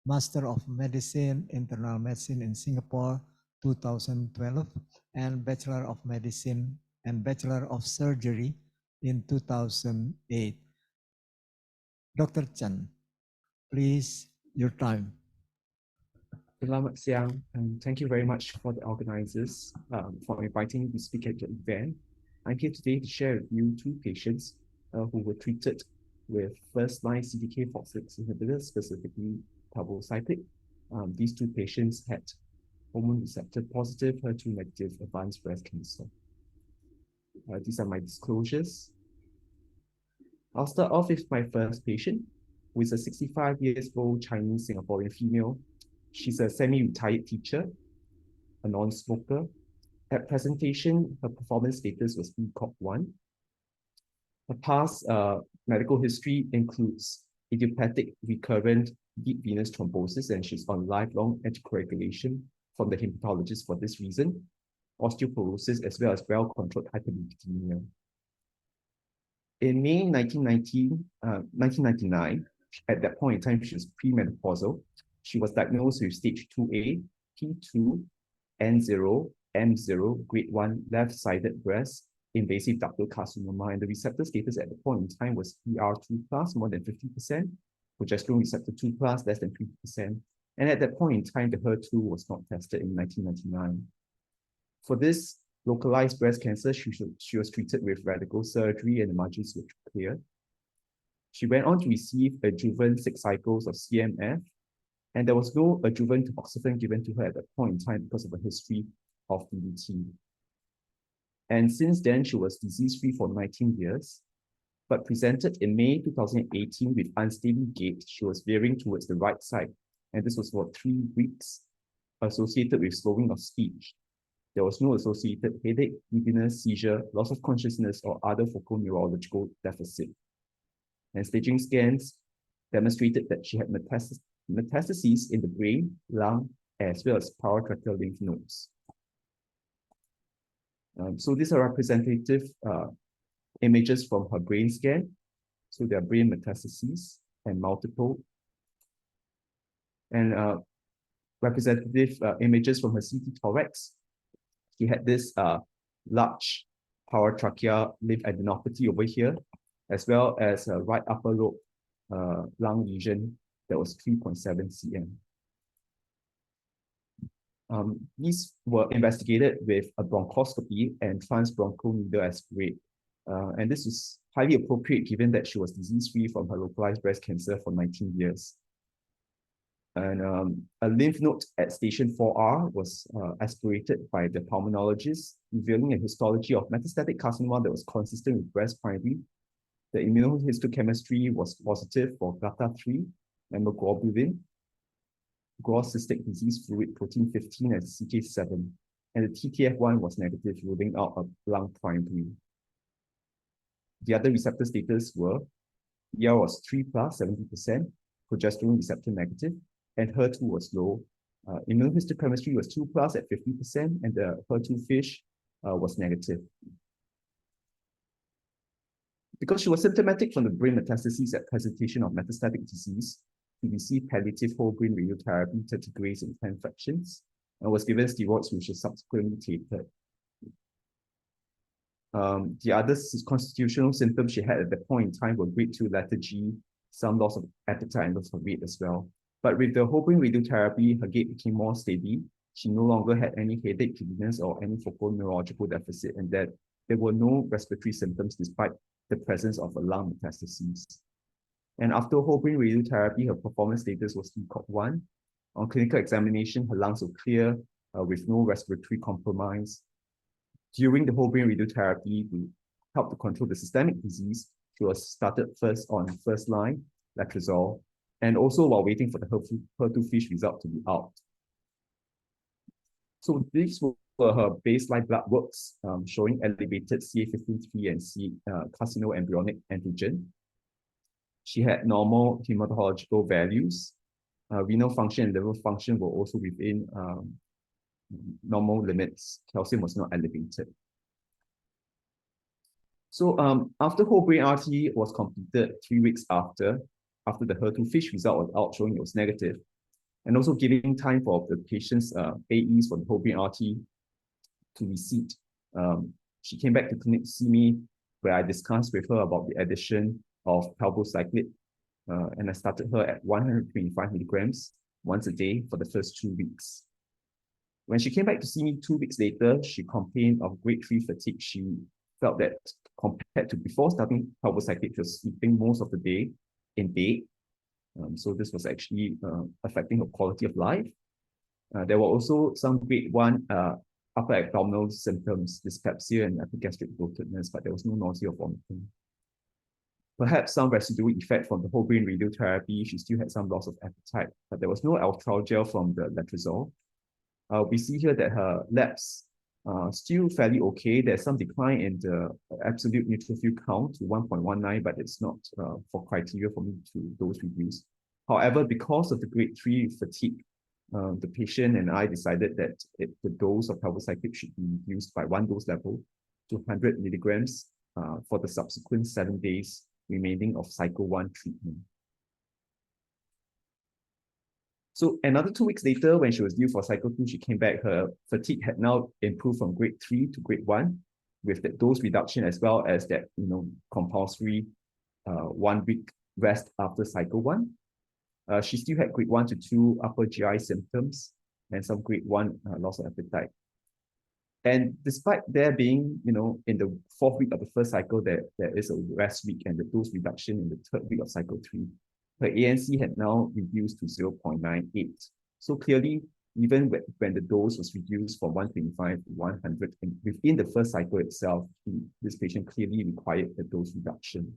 Master of Medicine, Internal Medicine in Singapore, 2012, and Bachelor of Medicine and Bachelor of Surgery in 2008. Dr. Chan, please, your time. Selamat siang, and thank you very much for the organizers for inviting me to speak at the event. I'm here today to share with you 2 patients who were treated with first-line CDK4/6 inhibitors, specifically palbociclib. These 2 patients had hormone receptor positive, HER2 negative advanced breast cancer. These are my disclosures. I'll start off with my first patient, who is a 65-year-old Chinese Singaporean female. She's a semi-retired teacher, a non-smoker. At presentation, her performance status was ECOG1. Her past medical history includes idiopathic recurrent deep venous thrombosis, and she's on lifelong anticoagulation from the hematologist for this reason, osteoporosis, as well as well-controlled hyperlipidemia. In May 1999, at that point in time, she was premenopausal. She was diagnosed with stage 2A, T2, N0, M0, grade 1 left-sided breast invasive ductal carcinoma, and the receptor status at the point in time was ER2+, more than 50%, progesterone receptor 2+, less than 50%. And at that point in time, the HER2 was not tested in 1999. For this localized breast cancer, she was treated with radical surgery and the margins were clear. She went on to receive adjuvant 6 cycles of CMF, and there was no adjuvant tamoxifen given to her at that point in time because of a history of DVT. And since then, she was disease-free for 19 years, but presented in May 2018 with unstable gait. She was veering towards the right side, and this was for 3 weeks, associated with slowing of speech. There was no associated headache, weakness, seizure, loss of consciousness, or other focal neurological deficit. And staging scans demonstrated that she had metastases in the brain, lung, as well as paratracheal lymph nodes. So these are representative images from her brain scan. So there are brain metastases and multiple. And representative images from her CT thorax, She had this large paratrachea lymph adenopathy over here, as well as a right upper lobe lung lesion that was 3.7 cm. These were investigated with a bronchoscopy and transbronchial needle aspirate. And this is highly appropriate given that she was disease-free from her localized breast cancer for 19 years. And a lymph node at station 4R was aspirated by the pulmonologist, revealing a histology of metastatic carcinoma that was consistent with breast primary. The immunohistochemistry was positive for GATA3, hemoglobin, gross cystic disease fluid protein 15 and CK7, and the TTF1 was negative, ruling out a lung primary. The other receptor status were ER was 3+, 70%, progesterone receptor negative, and HER2 was low. Immunohistochemistry was 2+ at 50%, and the HER2 fish was negative. Because she was symptomatic from the brain metastases at presentation of metastatic disease, she received palliative whole brain radiotherapy, 30 grays in 10 fractions, and was given steroids, which was subsequently tapered. The other constitutional symptoms she had at that point in time were grade 2 lethargy, some loss of appetite, and loss of weight as well. But with the whole brain radiotherapy, her gait became more steady. She no longer had any headache, giddiness, or any focal neurological deficit, and that there were no respiratory symptoms despite the presence of a lung metastases. And after whole brain radiotherapy, her performance status was ECOG-1. On clinical examination, her lungs were clear with no respiratory compromise. During the whole brain radiotherapy, we helped to control the systemic disease. She was started first on first line, letrozole, and also while waiting for the HER2 fish result to be out. So these were her baseline blood works showing elevated CA15-3 and carcinoembryonic antigen. She had normal hematological values. Renal function and liver function were also within normal limits. Calcium was not elevated. So after whole brain RT was completed 3 weeks after the HER2 fish result was out showing it was negative, and also giving time for the patient's AEs for the whole brain RT to recede. She came back to clinic to see me, where I discussed with her about the addition of palbociclib, and I started her at 125 milligrams once a day for the first 2 weeks. When she came back to see me 2 weeks later, she complained of grade 3 fatigue. She felt that compared to before starting palbociclib, she was sleeping most of the day in bed. So this was actually affecting her quality of life. There were also some grade 1 upper abdominal symptoms, dyspepsia and epigastric bloatedness, but there was no nausea or vomiting. Perhaps some residual effect from the whole brain radiotherapy. She still had some loss of appetite, but there was no altrol gel from the letrozole. We see here that her labs still fairly okay. There's some decline in the absolute neutrophil count to 1.19, but it's not for criteria for me to dose reduce. However, because of the grade 3 fatigue, the patient and I decided that the dose of palbociclib should be reduced by 1 dose level to 100 milligrams for the subsequent 7 days remaining of cycle 1 treatment. So another 2 weeks later, when she was due for cycle 2, she came back. Her fatigue had now improved from grade 3 to grade 1 with the dose reduction as well as that compulsory 1 week rest after cycle 1. She still had grade 1 to 2 upper GI symptoms and some grade 1 loss of appetite. And despite there being, in the 4th week of the first cycle, there is a rest week and the dose reduction in the 3rd week of cycle 3, her ANC had now reduced to 0.98. So clearly, even when the dose was reduced from 125 to 100, and within the first cycle itself, this patient clearly required a dose reduction.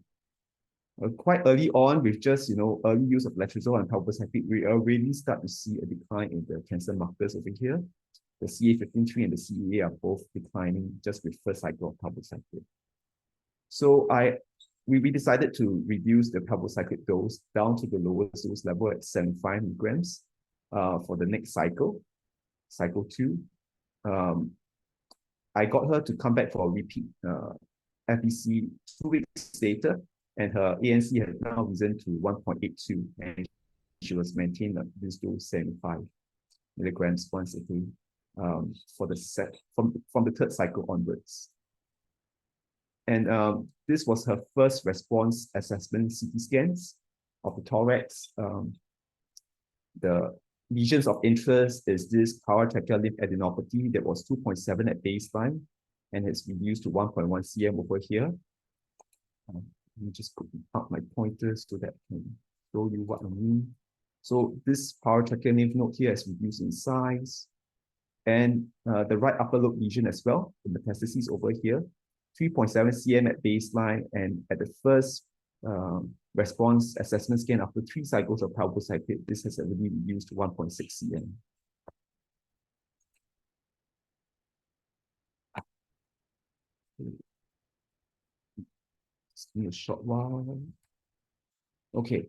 Quite early on, with just early use of letrozole and palbociclib, we already start to see a decline in the cancer markers over here. The CA15-3 and the CEA are both declining just with first cycle of palbociclib. So we decided to reduce the palbociclib dose down to the lowest dose level at 75 milligrams for the next cycle, cycle 2. I got her to come back for a repeat FBC 2 weeks later, and her ANC had now risen to 1.82, and she was maintained at this dose 75 milligrams once a day. for the from the third cycle onwards. And this was her first response assessment CT scans of the thorax. The lesions of interest is this paratracheal lymph adenopathy that was 2.7 at baseline and has reduced to 1.1 cm over here. Let me just put up my pointers so that I can show you what I mean. So this paratracheal lymph node here has reduced in size. And the right upper lobe lesion as well, the metastases over here, 3.7 cm at baseline, and at the first response assessment scan after 3 cycles of palbociclib, this has already reduced to 1.6 cm. Just give me a short while. Okay.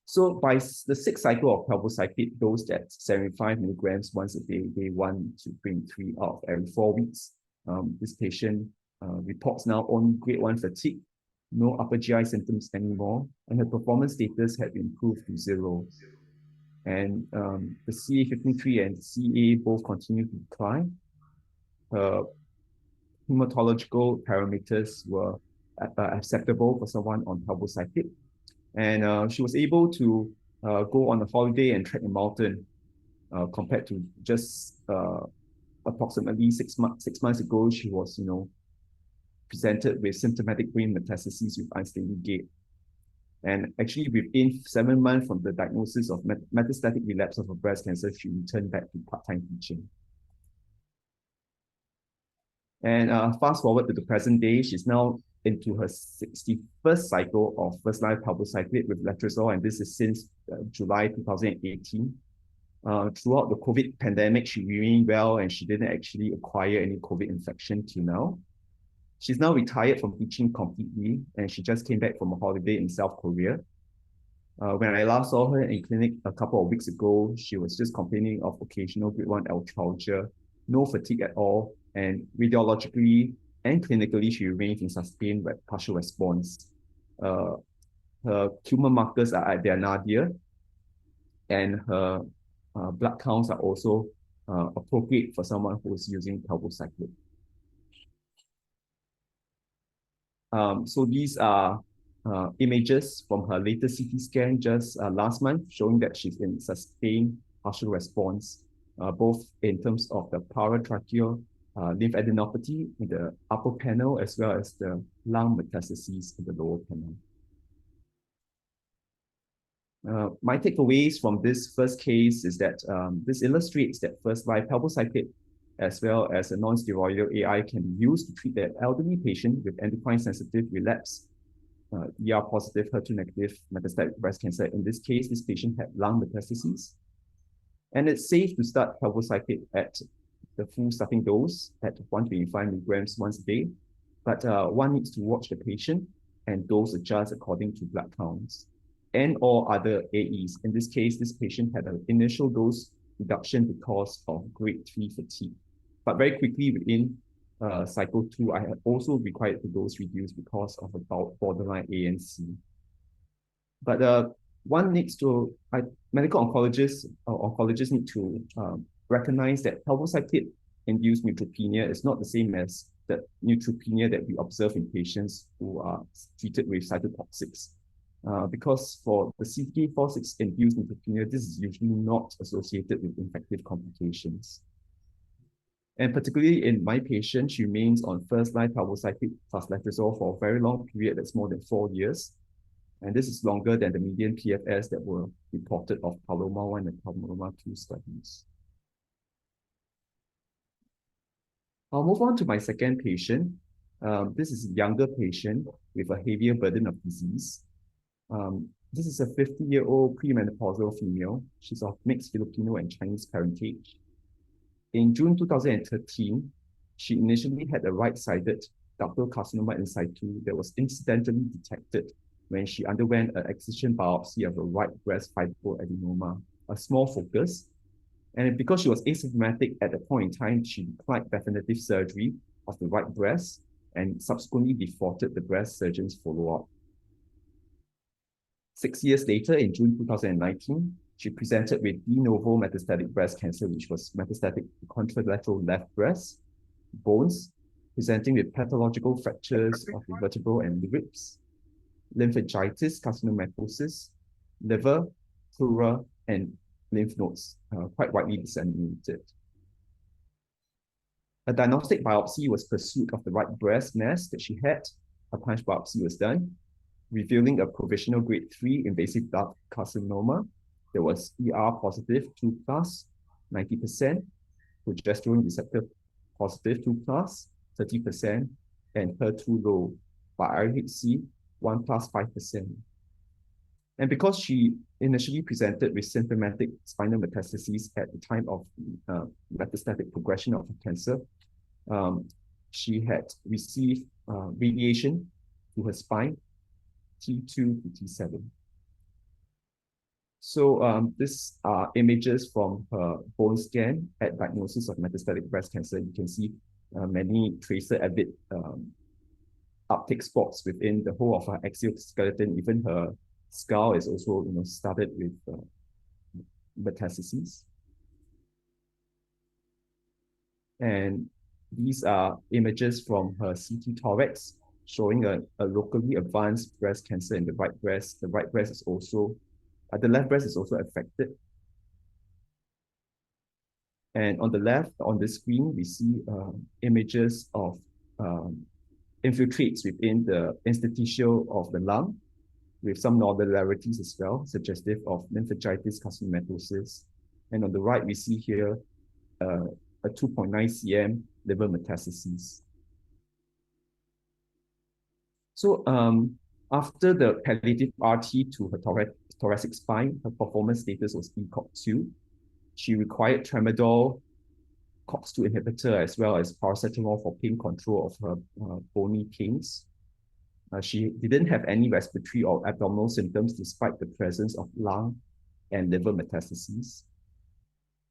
So by the 6th cycle of palbociclib dosed at 75 milligrams once a day, day 1 to 23 out of every 4 weeks, this patient reports now on grade 1 fatigue, no upper GI symptoms anymore, and her performance status had improved to 0. And the CA53 and CA both continue to decline. Her hematological parameters were acceptable for someone on palbociclib. And she was able to go on a holiday and trek a mountain compared to just approximately 6 months ago. She was, presented with symptomatic brain metastases with unstable gait. And actually, within 7 months from the diagnosis of metastatic relapse of her breast cancer, she returned back to part-time teaching. And fast forward to the present day, she's now into her 61st cycle of first-line palbociclib with letrozole, and this is since July 2018. Throughout the COVID pandemic, she remained well and she didn't actually acquire any COVID infection till now. She's now retired from teaching completely, and she just came back from a holiday in South Korea. When I last saw her in clinic a couple of weeks ago, she was just complaining of occasional grade 1 arthralgia, no fatigue at all, and radiologically and clinically, she remains in sustained partial response. Her tumor markers are at their nadir, and her blood counts are also appropriate for someone who is using palbociclib. So these are images from her latest CT scan just last month, showing that she's in sustained partial response, both in terms of the paratracheal lymph adenopathy in the upper panel, as well as the lung metastases in the lower panel. My takeaways from this first case is that this illustrates that first-line palbociclib, as well as a non-steroidal AI, can be used to treat the elderly patient with endocrine-sensitive relapse, ER-positive, HER2-negative metastatic breast cancer. In this case, this patient had lung metastases. And it's safe to start palbociclib at the full starting dose at 125 milligrams once a day, but one needs to watch the patient and dose adjust according to blood counts and or other AEs. In this case, this patient had an initial dose reduction because of grade 3 fatigue. But very quickly within cycle 2, I had also required the dose reduced because of a borderline ANC. But one needs to, medical oncologists need to recognize that palbociclib-induced neutropenia is not the same as the neutropenia that we observe in patients who are treated with cytotoxics. Because for the CDK4/6-induced neutropenia, this is usually not associated with infective complications. And particularly in my patient, she remains on first-line palbociclib plus letrozole for a very long period, that's more than 4 years. And this is longer than the median PFS that were reported of Paloma 1 and Paloma 2 studies. I'll move on to my second patient. This is a younger patient with a heavier burden of disease. This is a 50-year-old premenopausal female. She's of mixed Filipino and Chinese parentage. In June 2013, she initially had a right-sided ductal carcinoma in situ that was incidentally detected when she underwent an excision biopsy of a right breast fibroadenoma, a small focus. And because she was asymptomatic at that point in time, she declined definitive surgery of the right breast and subsequently defaulted the breast surgeon's follow-up. 6 years later, in June 2019, She presented with de novo metastatic breast cancer, which was metastatic contralateral left breast, bones, presenting with pathological fractures of the vertebral and the ribs, lymphangitis, carcinomatosis, liver, pleura, and lymph nodes, quite widely disseminated. A diagnostic biopsy was pursued of the right breast mass that she had. A punch biopsy was done, revealing a provisional grade 3 invasive duct carcinoma. There was ER positive 2+, 90%, progesterone receptor positive 2+, 30%, and HER2 low, by IHC 1+, 5%. And because she initially presented with symptomatic spinal metastases at the time of metastatic progression of her cancer, she had received radiation to her spine, T2 to T7. So these are images from her bone scan at diagnosis of metastatic breast cancer. You can see many tracer avid uptake spots within the whole of her axial skeleton. Even her skull is also, studded with metastases. And these are images from her CT thorax showing a locally advanced breast cancer in the right breast. The right breast is also, the left breast is also affected. And on the left, on the screen, we see images of infiltrates within the interstitial of the lung with some nodularities as well, suggestive of lymphangitis carcinomatosis. And on the right, we see here a 2.9 cm liver metastases. So after the palliative RT to her thoracic spine, her performance status was ECOG-2. She required tramadol, COX-2 inhibitor, as well as paracetamol for pain control of her bony pains. She didn't have any respiratory or abdominal symptoms despite the presence of lung and liver metastases.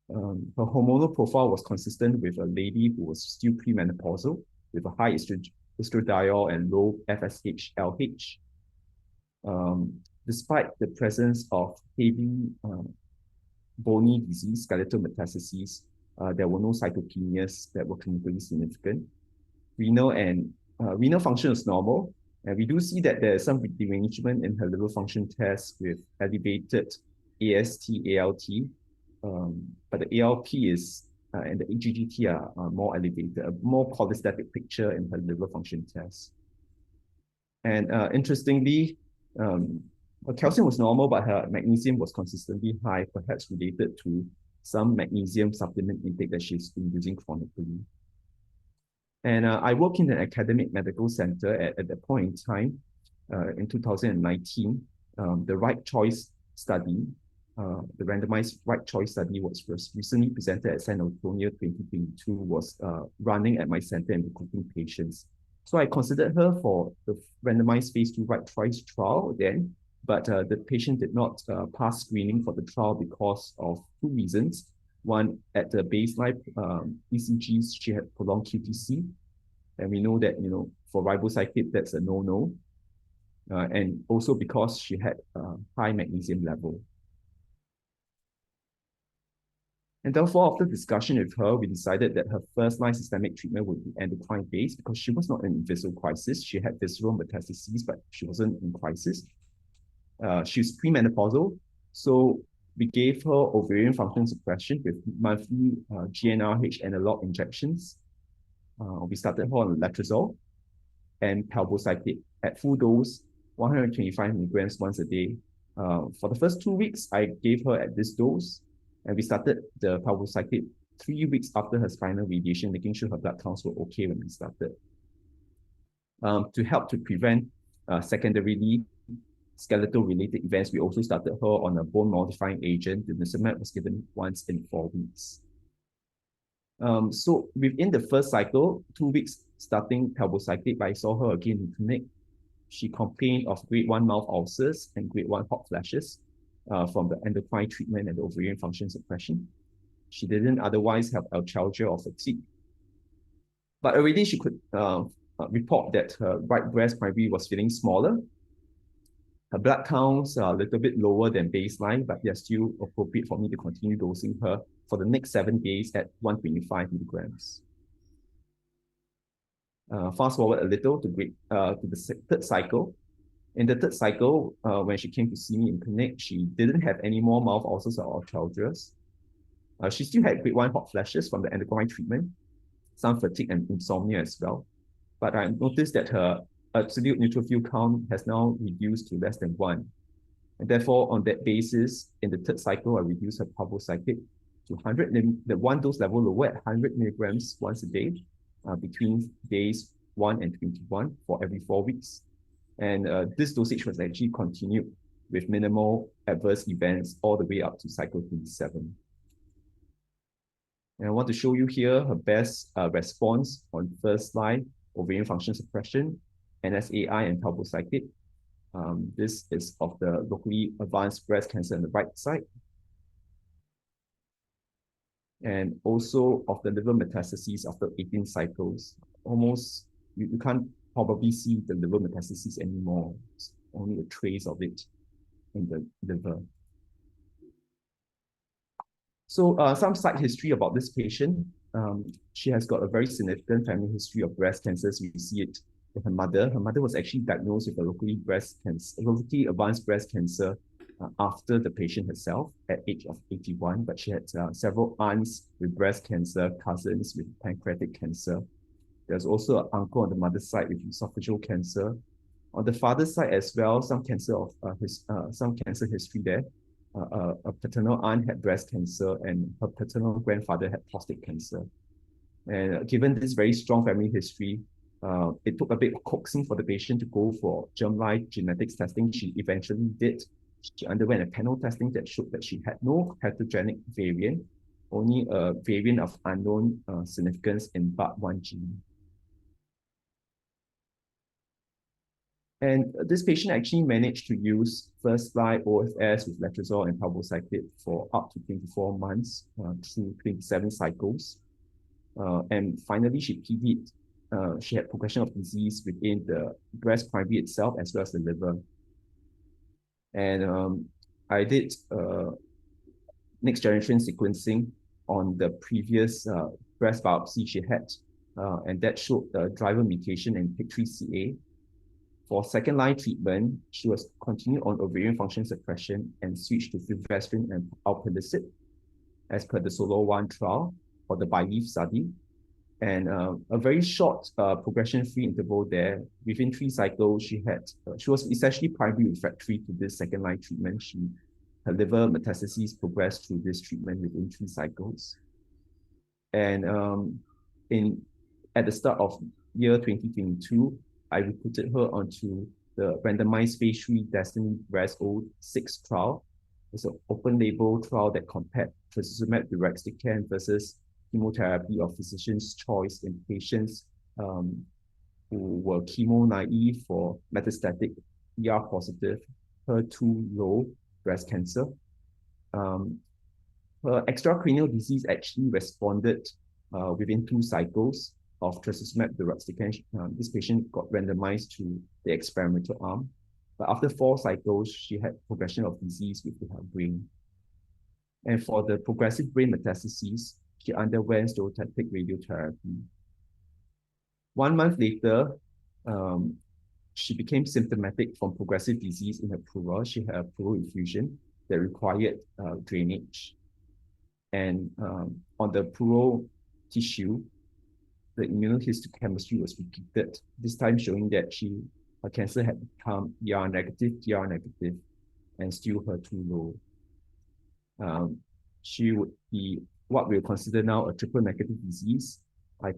Her hormonal profile was consistent with a lady who was still premenopausal with a high estradiol and low FSH, LH. Despite the presence of heavy bony disease, skeletal metastases, there were no cytopenias that were clinically significant. Renal function is normal, and we do see that there is some derangement in her liver function test with elevated AST, ALT, but the ALP is and the EGGT are more elevated, a more cholestatic picture in her liver function test. And interestingly, her calcium was normal, but her magnesium was consistently high, perhaps related to some magnesium supplement intake that she's been using chronically. And I work in an academic medical center at that point in time, in 2019. The right choice study, the randomized right choice study was recently presented at San Antonio 2022, was running at my center and recruiting patients. So I considered her for the randomized phase 2 right choice trial then, but the patient did not pass screening for the trial because of 2 reasons. One, at the baseline ECGs, she had prolonged QTC. And we know that, for ribociclib, that's a no-no. And also because she had high magnesium level. And therefore, after discussion with her, we decided that her first-line systemic treatment would be endocrine-based because she was not in visceral crisis. She had visceral metastases, but she wasn't in crisis. She was premenopausal, so we gave her ovarian function suppression with monthly GnRH analog injections. We started her on letrozole and palbociclib at full dose, 125 milligrams once a day. For the first 2 weeks, I gave her at this dose, and we started the palbociclib 3 weeks after her spinal radiation, making sure her blood counts were okay when we started. To help to prevent secondarily skeletal-related events, we also started her on a bone-modifying agent. Denosumab was given once in 4 weeks. So within the first cycle, 2 weeks starting palbociclib, I saw her again in clinic. She complained of grade 1 mouth ulcers and grade 1 hot flashes from the endocrine treatment and the ovarian function suppression. She didn't otherwise have arthralgia or fatigue. But already she could report that her right breast primary was feeling smaller. Her blood counts are a little bit lower than baseline, but they're still appropriate for me to continue dosing her for the next 7 days at 125 milligrams. Fast forward a little to the third cycle. In the third cycle, when she came to see me in clinic, she didn't have any more mouth ulcers or arthralgias. She still had grade 1 hot flashes from the endocrine treatment, some fatigue and insomnia as well. But I noticed that her absolute neutrophil count has now reduced to less than 1. And therefore, on that basis, in the third cycle, I reduced her palbociclib to 100, the one dose level lower at 100 milligrams once a day, between days 1 and 21 for every 4 weeks. And this dosage was actually continued with minimal adverse events all the way up to cycle 27. And I want to show you here her best response on first line ovarian function suppression, NSAI, and palbociclib. This is of the locally advanced breast cancer on the right side. And also of the liver metastases after 18 cycles. Almost, you can't probably see the liver metastases anymore. It's only a trace of it in the liver. So some side history about this patient. She has got a very significant family history of breast cancers. We see it with her mother. Her mother was actually diagnosed with a locally advanced breast cancer after the patient herself at age of 81, but she had several aunts with breast cancer, cousins with pancreatic cancer. There's also an uncle on the mother's side with esophageal cancer. On the father's side as well, some cancer history there. A paternal aunt had breast cancer and her paternal grandfather had prostate cancer. And given this very strong family history, it took a bit of coaxing for the patient to go for germline genetics testing. She eventually did. She underwent a panel testing that showed that she had no pathogenic variant, only a variant of unknown significance in BART1 gene. And this patient actually managed to use first-line OFS with letrozole and palbociclib for up to 24 months through 27 cycles. And finally, she PD'd. She had progression of disease within the breast primary itself as well as the liver. And I did next generation sequencing on the previous breast biopsy she had, and that showed the driver mutation in PIK3CA. For second-line treatment, she was continued on ovarian function suppression and switched to fulvestrant and alpelisib as per the SOLO-1 trial or the BYLieve study. And a very short progression-free interval there. Within 3 cycles, she was essentially primary refractory to this second-line treatment. Her liver metastases progressed through this treatment within 3 cycles. And at the start of year 2022, I recruited her onto the randomized phase 3 Destiny Breast 06 trial. It's an open label trial that compared trastuzumab deruxtecan versus chemotherapy of physician's choice in patients who were chemo naive for metastatic ER positive, HER2 low breast cancer. Her extracranial disease actually responded within 2 cycles of trastuzumab deruxtecan. This patient got randomized to the experimental arm. But after 4 cycles, she had progression of disease within her brain. And for the progressive brain metastases, she underwent stereotactic radiotherapy. 1 month later, she became symptomatic from progressive disease in her pleura. She had a pleural effusion that required drainage. And on the pleural tissue, the immunohistochemistry was repeated, this time showing that her cancer had become ER negative, TR negative, and still HER2 low. She would be what we'll consider now a triple negative disease. I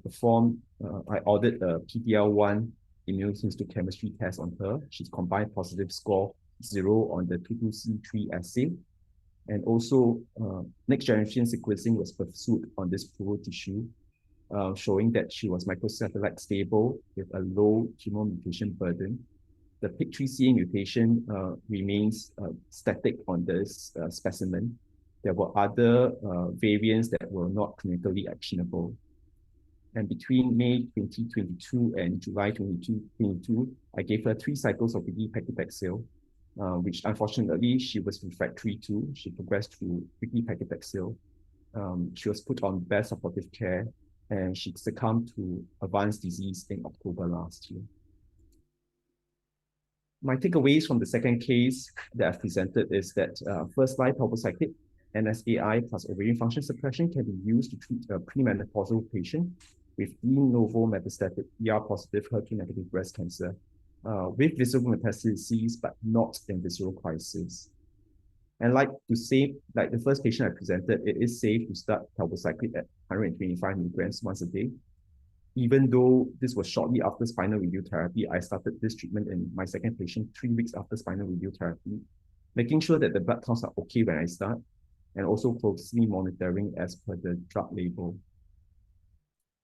ordered a PD-L1 immunohistochemistry test on her. She's combined positive score 0 on the 22C3 assay. And also, next generation sequencing was pursued on this pleural tissue, showing that she was microsatellite stable with a low tumor mutation burden. The PIK3CA mutation remains static on this specimen. There were other variants that were not clinically actionable. And between May 2022 and July 2022, I gave her 3 cycles of paclitaxel. which unfortunately she was refractory to. She progressed to weekly paclitaxel. She was put on best supportive care, and she succumbed to advanced disease in October last year. My takeaways from the second case that I've presented is that first-line palbociclib, NSAI plus ovarian function suppression can be used to treat a premenopausal patient with de novo metastatic ER-positive HER2-negative breast cancer with visceral metastases, but not in visceral crisis. And like the first patient I presented, it is safe to start palbociclib at 125 milligrams once a day. Even though this was shortly after spinal radiotherapy, I started this treatment in my second patient 3 weeks after spinal radiotherapy, making sure that the blood counts are okay when I start, and also closely monitoring as per the drug label.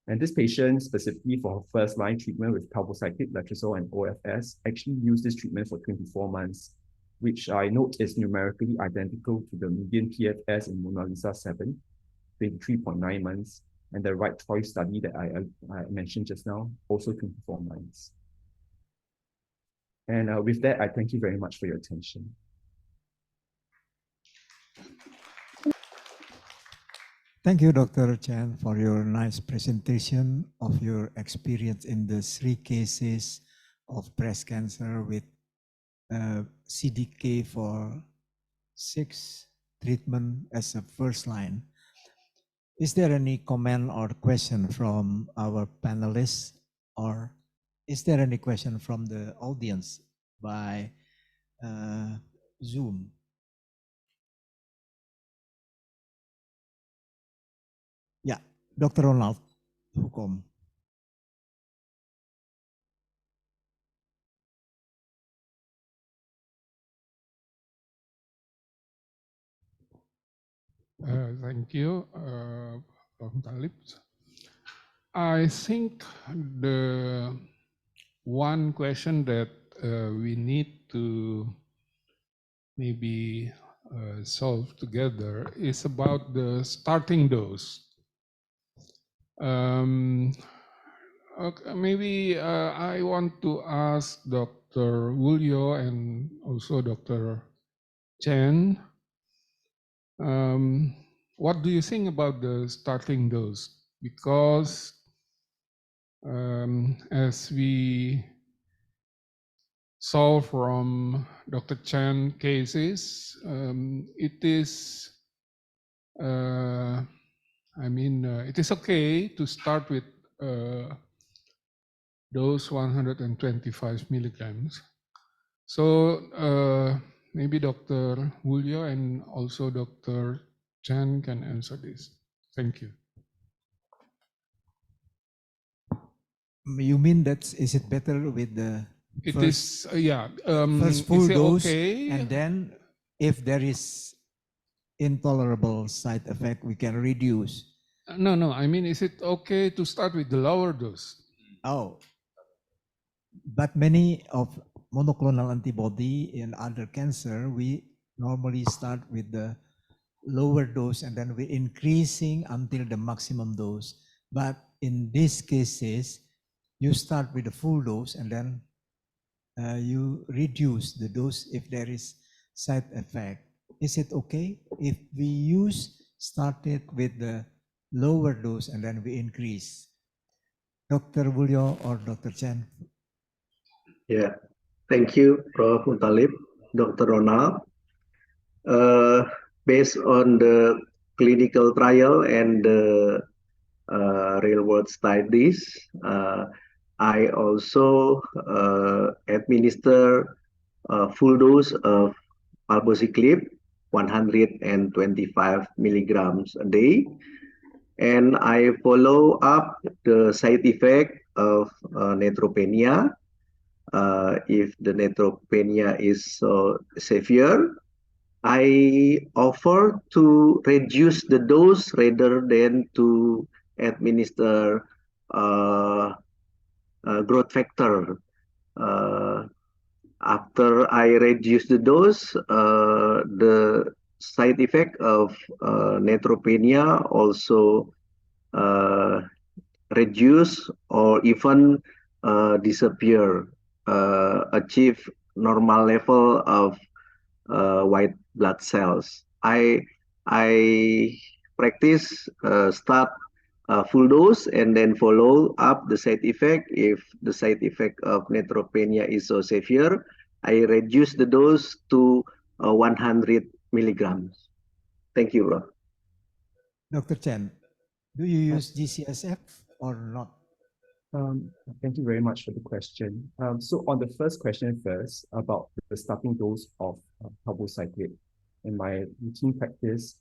And this patient, specifically for her first-line treatment with palbociclib, letrozole, and OFS, actually used this treatment for 24 months, which I note is numerically identical to the median PFS in Mona Lisa 7, 23.9 months, and the right choice study that I mentioned just now, also 24 months. And with that, I thank you very much for your attention. Thank you, Dr. Chan, for your nice presentation of your experience in the 3 cases of breast cancer with CDK4/6 treatment as a first line. Is there any comment or question from our panelists, or is there any question from the audience by Zoom? Yeah, Dr. Ronald Hukom. Thank you, Prof. Talib. I think the one question that we need to maybe solve together is about the starting dose. Okay, maybe I want to ask Dr. Wulyo and also Dr. Chen, what do you think about the starting dose? Because as we saw from Dr. Chen cases, it is, it is okay to start with dose 125 milligrams. So maybe Dr. Wulyo and also Dr. Chen can answer this. Thank you. You mean is it better with the first full dose, okay? And then if there is intolerable side effect, we can reduce? No, I mean, is it okay to start with the lower dose? Oh, but many of monoclonal antibody in other cancer, we normally start with the lower dose and then we increasing until the maximum dose. But in these cases, you start with the full dose and then you reduce the dose if there is side effect. Is it okay if we started with the lower dose and then we increase? Dr. Wulyo or Dr. Chen? Yeah, thank you, Prof. Talib, Dr. Ronald. Based on the clinical trial and the real-world studies, I also administer a full dose of palbociclib, 125 milligrams a day, and I follow up the side effect of neutropenia. If the neutropenia is so severe, I offer to reduce the dose rather than to administer growth factor. After I reduce the dose, the side effect of neutropenia also reduce or even disappear, achieve normal level of white blood cells. I practice start full dose and then follow up the side effect. If the side effect of neutropenia is so severe, I reduce the dose to 100 milligrams. Thank you, bro. Dr. Chen, do you use GCSF or not? Thank you very much for the question. So on the first question first, about the starting dose of palbociclib, in my routine practice,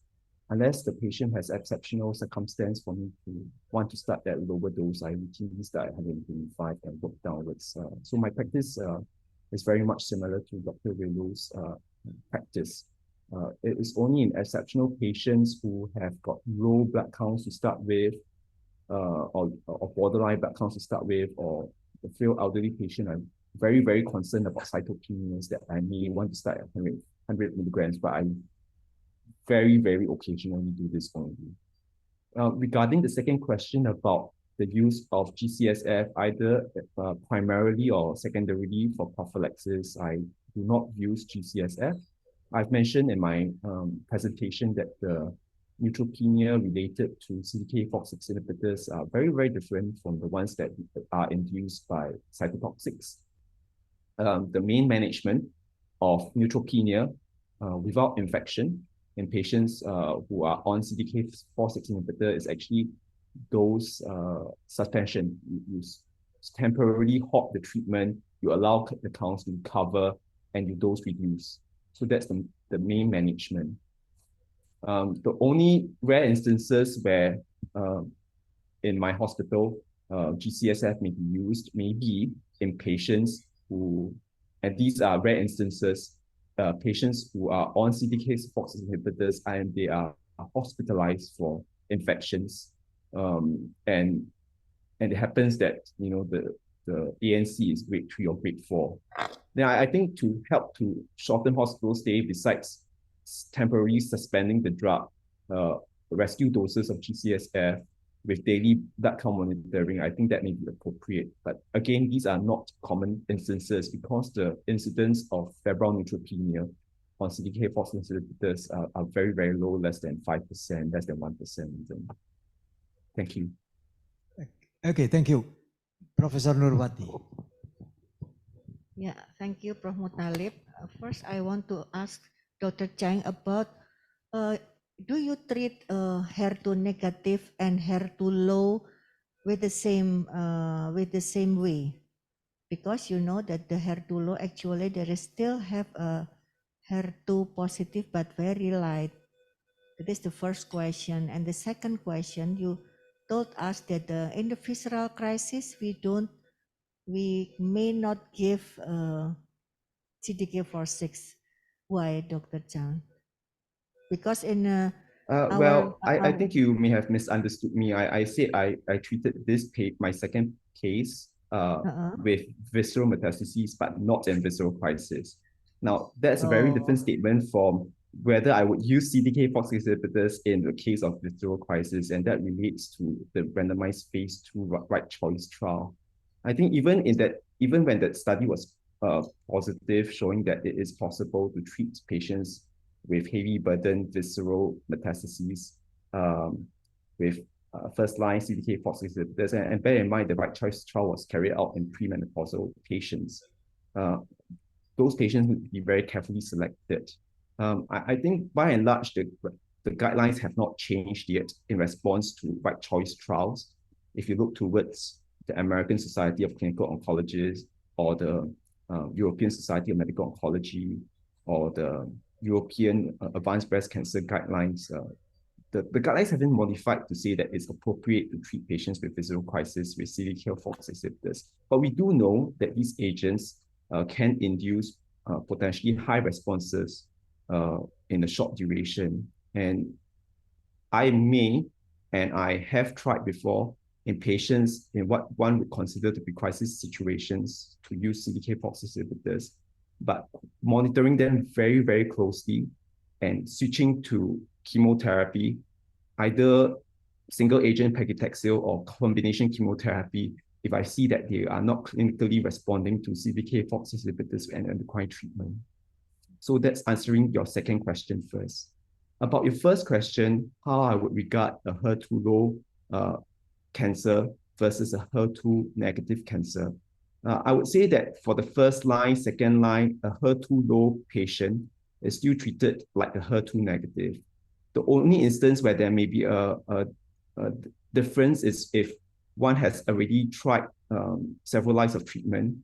unless the patient has exceptional circumstance for me to want to start that lower dose, I routinely start at 125 and work downwards. So my practice is very much similar to Dr. Relo's practice. It is only in exceptional patients who have got low blood counts to start with, or borderline blood counts to start with, or the frail elderly patient, I'm very, very concerned about cytopenias that I may want to start at 100 milligrams, but I very, very occasionally do this only. Regarding the second question about the use of GCSF, either primarily or secondarily for prophylaxis, I do not use GCSF. I've mentioned in my presentation that the neutropenia related to CDK4/6 inhibitors are very, very different from the ones that are induced by cytotoxics. The main management of neutropenia without infection in patients who are on CDK4/6 inhibitor is actually dose suspension. You temporarily halt the treatment, you allow the counts to recover, and you dose reduce. So that's the main management. The only rare instances where in my hospital GCSF may be used may be in patients who, and these are rare instances, patients who are on CDK4/6 inhibitors and they are hospitalized for infections, and it happens that the ANC is grade 3 or grade 4. Now, I think to help to shorten hospital stay, besides temporarily suspending the drug, rescue doses of GCSF with daily blood count monitoring, I think that may be appropriate. But again, these are not common instances because the incidence of febrile neutropenia on CDK4/6 inhibitors are very, very low, less than 5%, less than 1% even. Thank you. Okay, thank you. Professor Nurwati. Yeah, thank you, Prof. Muttalib. First, I want to ask Dr. Chang about, do you treat HER2 negative and HER2 low with the same way? Because you know that the HER2 low, actually there is still have a HER2 positive but very light. That is the first question. And the second question, you told us that in the visceral crisis, we may not give CDK4/6. Why, Dr. Chang? Because in I think you may have misunderstood me. I said I treated my second case with visceral metastases, but not in visceral crisis. Now, that's a very different statement from whether I would use CDK4/6 inhibitors in the case of visceral crisis, and that relates to the randomized phase 2 right choice trial. I think even when that study was positive, showing that it is possible to treat patients with heavy burden visceral metastases with first-line CDK4/6 inhibitors, and bear in mind the right choice trial was carried out in premenopausal patients. Those patients need to be very carefully selected. I think by and large, the guidelines have not changed yet in response to right choice trials. If you look towards the American Society of Clinical Oncology or the European Society of Medical Oncology or the European Advanced Breast Cancer Guidelines, the guidelines have been modified to say that it's appropriate to treat patients with visceral crisis with CDK4/6 inhibitors. But we do know that these agents can induce potentially high responses in a short duration. And I have tried before in patients in what one would consider to be crisis situations to use CDK4/6 inhibitors, but monitoring them very, very closely and switching to chemotherapy, either single agent paclitaxel or combination chemotherapy, if I see that they are not clinically responding to CDK4 inhibitors and endocrine treatment. So that's answering your second question first. About your first question, how I would regard a HER2 low cancer versus a HER2 negative cancer. I would say that for the first line, second line, a HER2 low patient is still treated like a HER2 negative. The only instance where there may be a difference is if one has already tried several lines of treatment,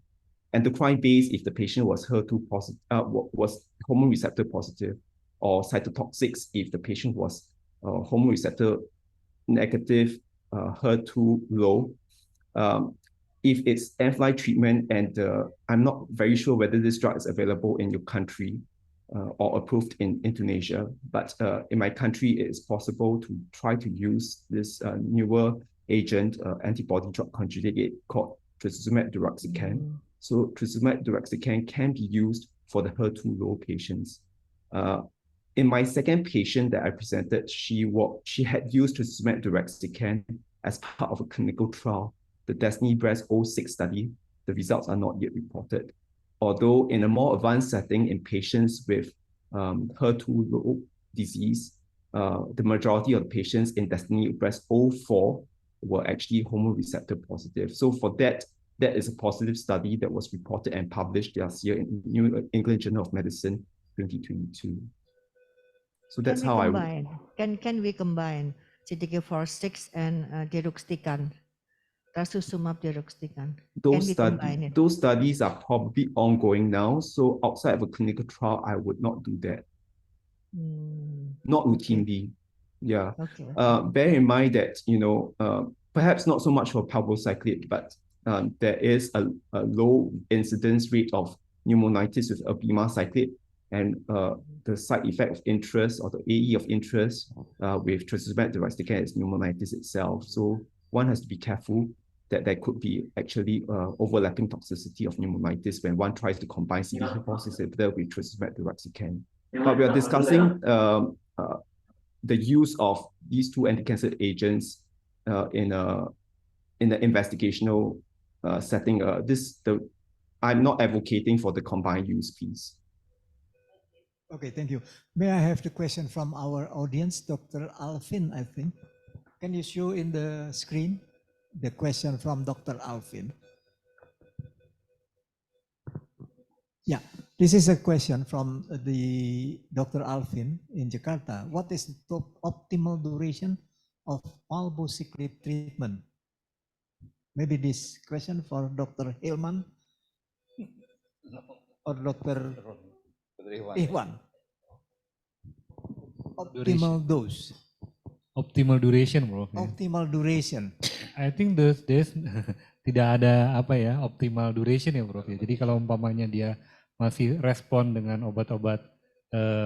endocrine based if the patient was HER2 positive, was hormone receptor positive, or cytotoxics if the patient was hormone receptor negative, HER2 low. If it's fly treatment, and I'm not very sure whether this drug is available in your country or approved in Indonesia, but in my country, it is possible to try to use this newer agent, antibody drug conjugate called trastuzumab deruxtecan. So trastuzumab deruxtecan can be used for the HER2 low patients. In my second patient that I presented, she had used trastuzumab deruxtecan as part of a clinical trial, the Destiny Breast 06 study. The results are not yet reported. Although in a more advanced setting in patients with HER2 low disease, the majority of the patients in Destiny Breast 04 were actually hormone receptor positive. So for that is a positive study that was reported and published last year in New England Journal of Medicine 2022. So that's how I would. Can we combine CDK4/6 and deruxtecan, trastuzumab deruxtecan? Those studies are probably ongoing now. So outside of a clinical trial, I would not do that. Not routinely. Yeah. Bear in mind that, perhaps not so much for palbociclib, but there is a low incidence rate of pneumonitis with abemaciclib, and the side effect of interest, or the AE of interest with trastuzumab deruxtecan is pneumonitis itself. So one has to be careful that there could be actually overlapping toxicity of pneumonitis when one tries to combine CDK4 inhibitor with trastuzumab deruxtecan. But we are discussing the use of these two anti-cancer agents in the investigational setting. I'm not advocating for the combined use piece. Okay, thank you. May I have the question from our audience, Dr. Alvin, I think. Can you show in the screen the question from Dr. Alvin? Yeah, this is a question from the Dr. Alvin in Jakarta. What is the optimal duration of palbociclib treatment? Maybe this question for Dr. Hilman or Dr. Iwan. Optimal dose. Optimal duration, bro. Optimal duration. I think there's tidak ada optimal duration ya, bro. Jadi kalau umpamanya dia masih respon dengan obat-obat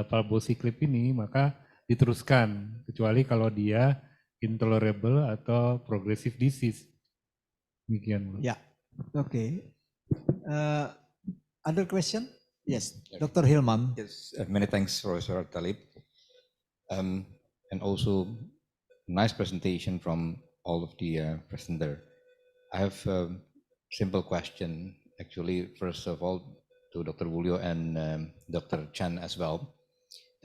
palbociclib ini, maka diteruskan, kecuali kalau dia intolerable atau progressive disease. Demikian, bro. Ya, oke. Other question? Yes, Dr. Hilman. Yes, many thanks, Professor Talib. And also, nice presentation from all of the presenter. I have a simple question, actually, first of all, to Dr. Wulyo and Dr. Chan as well.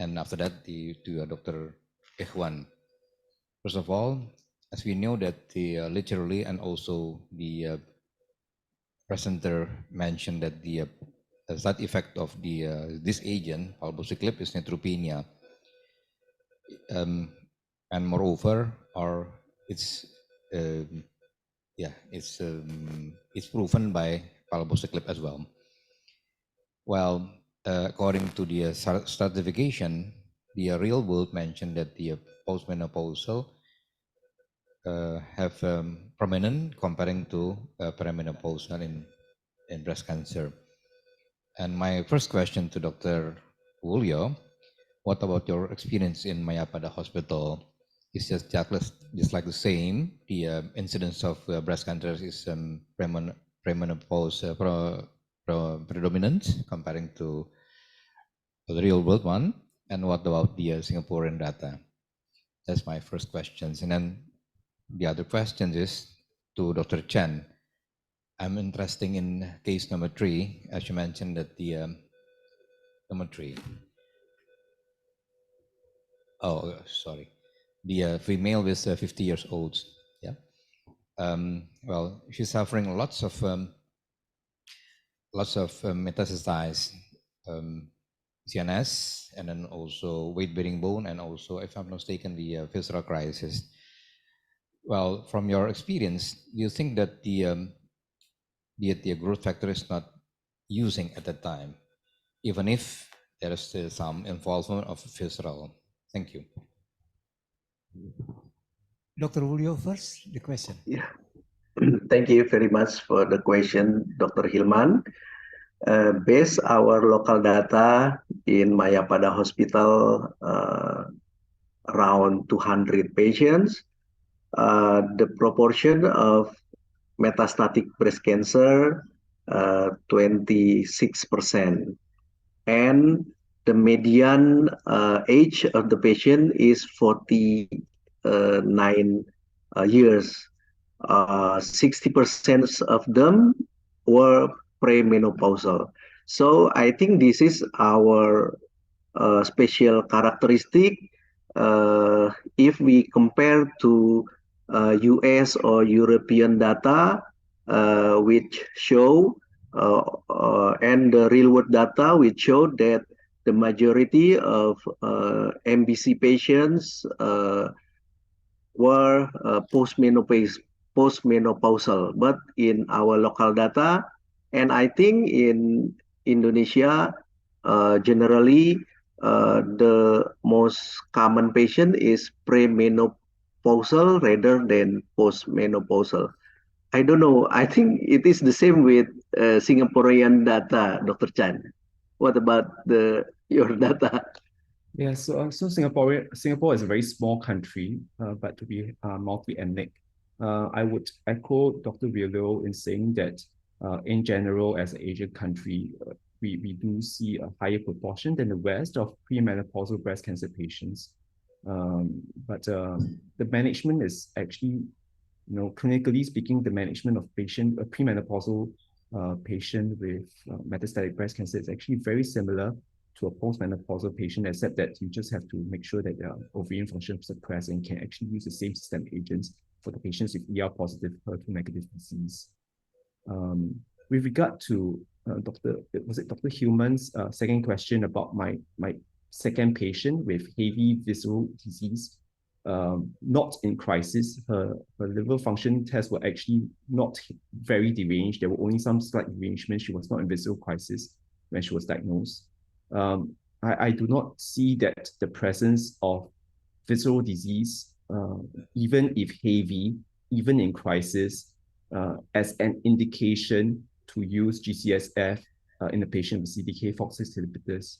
And after that, to Dr. Ikhwan. First of all, as we know that literally, and also the presenter mentioned that the side effect of this agent, palbociclib, is neutropenia. And moreover, it's proven by palbociclib as well. Well, according to the stratification, the real world mentioned that the postmenopausal have prominent comparing to perimenopausal in breast cancer. And my first question to Dr. Wulyo, what about your experience in Mayapada Hospital? It's just like the same. The incidence of breast cancer is premenopause predominant comparing to the real world one. And what about the Singaporean data? That's my first question. And then the other question is to Dr. Chen. I'm interested in case number 3, as you mentioned that the number 3. Oh, sorry. The female with 50 years old. Yeah. Well, she's suffering lots of metastasized CNS, and then also weight-bearing bone, and also, if I'm not mistaken, the visceral crisis. Well, from your experience, do you think that the growth factor is not using at that time, even if there is still some involvement of visceral? Thank you. Dr. Julio first, the question. Yeah. Thank you very much for the question, Dr. Hilman. Based our local data in Mayapada Hospital, around 200 patients, the proportion of metastatic breast cancer, 26%. And the median age of the patient is 49 years. 60% of them were premenopausal. So I think this is our special characteristic. If we compare to US or European data, which show and the real world data which show that the majority of MBC patients were postmenopausal, but in our local data, and I think in Indonesia, generally, the most common patient is premenopausal rather than postmenopausal. I don't know. I think it is the same with Singaporean data, Dr. Chan. What about your data? Yeah, so Singapore is a very small country, but to be multi-ethnic. I would echo Dr. Willow in saying that in general, as an Asian country, we do see a higher proportion than the West of premenopausal breast cancer patients. But the management is actually, clinically speaking, the management of a premenopausal patient with metastatic breast cancer is actually very similar to a postmenopausal patient, except that you just have to make sure that their ovarian function is suppressed and can actually use the same systemic agents for the patients with ER-positive, HER2-negative disease. With regard to Dr. Hillman's second question about my second patient with heavy visceral disease, not in crisis. Her liver function tests were actually not very deranged. There were only some slight derangements. She was not in visceral crisis when she was diagnosed. I do not see that the presence of visceral disease, even if heavy, even in crisis, as an indication to use GCSF in a patient with CDK4/6 inhibitors.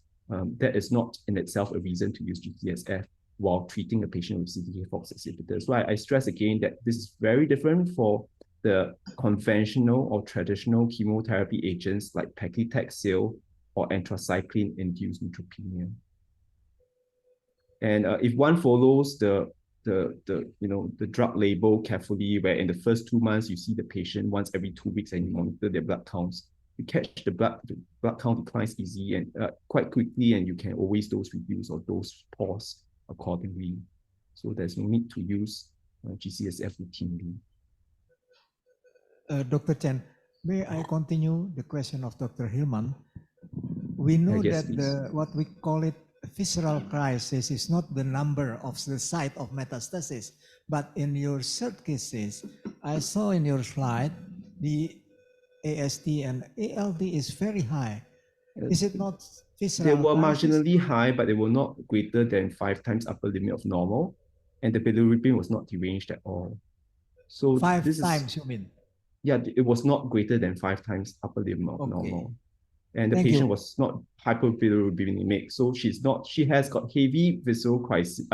That is not in itself a reason to use GCSF while treating a patient with CDK4/6 inhibitors. So I stress again that this is very different for the conventional or traditional chemotherapy agents like paclitaxel or anthracycline-induced neutropenia. And if one follows the drug label carefully, where in the first 2 months you see the patient once every 2 weeks and you monitor their blood counts, you catch the blood count declines easy and quite quickly, and you can always dose reduce or dose pause accordingly. So there's no need to use GCSF routinely. Dr. Chen, may I continue the question of Dr. Hillman? We know Yes, that what we call it visceral crisis is not the number of the site of metastasis, but in your third cases, I saw in your slide the AST and ALT is very high. Is it not visceral? They were crisis? marginally high, but they were not greater than 5 times upper limit of normal, and the bilirubin was not deranged at all. So 5 times, you mean? Yeah, it was not greater than 5 times upper limit of normal. And the patient was not hyperbilirubinemic. So she has got heavy visceral crisis.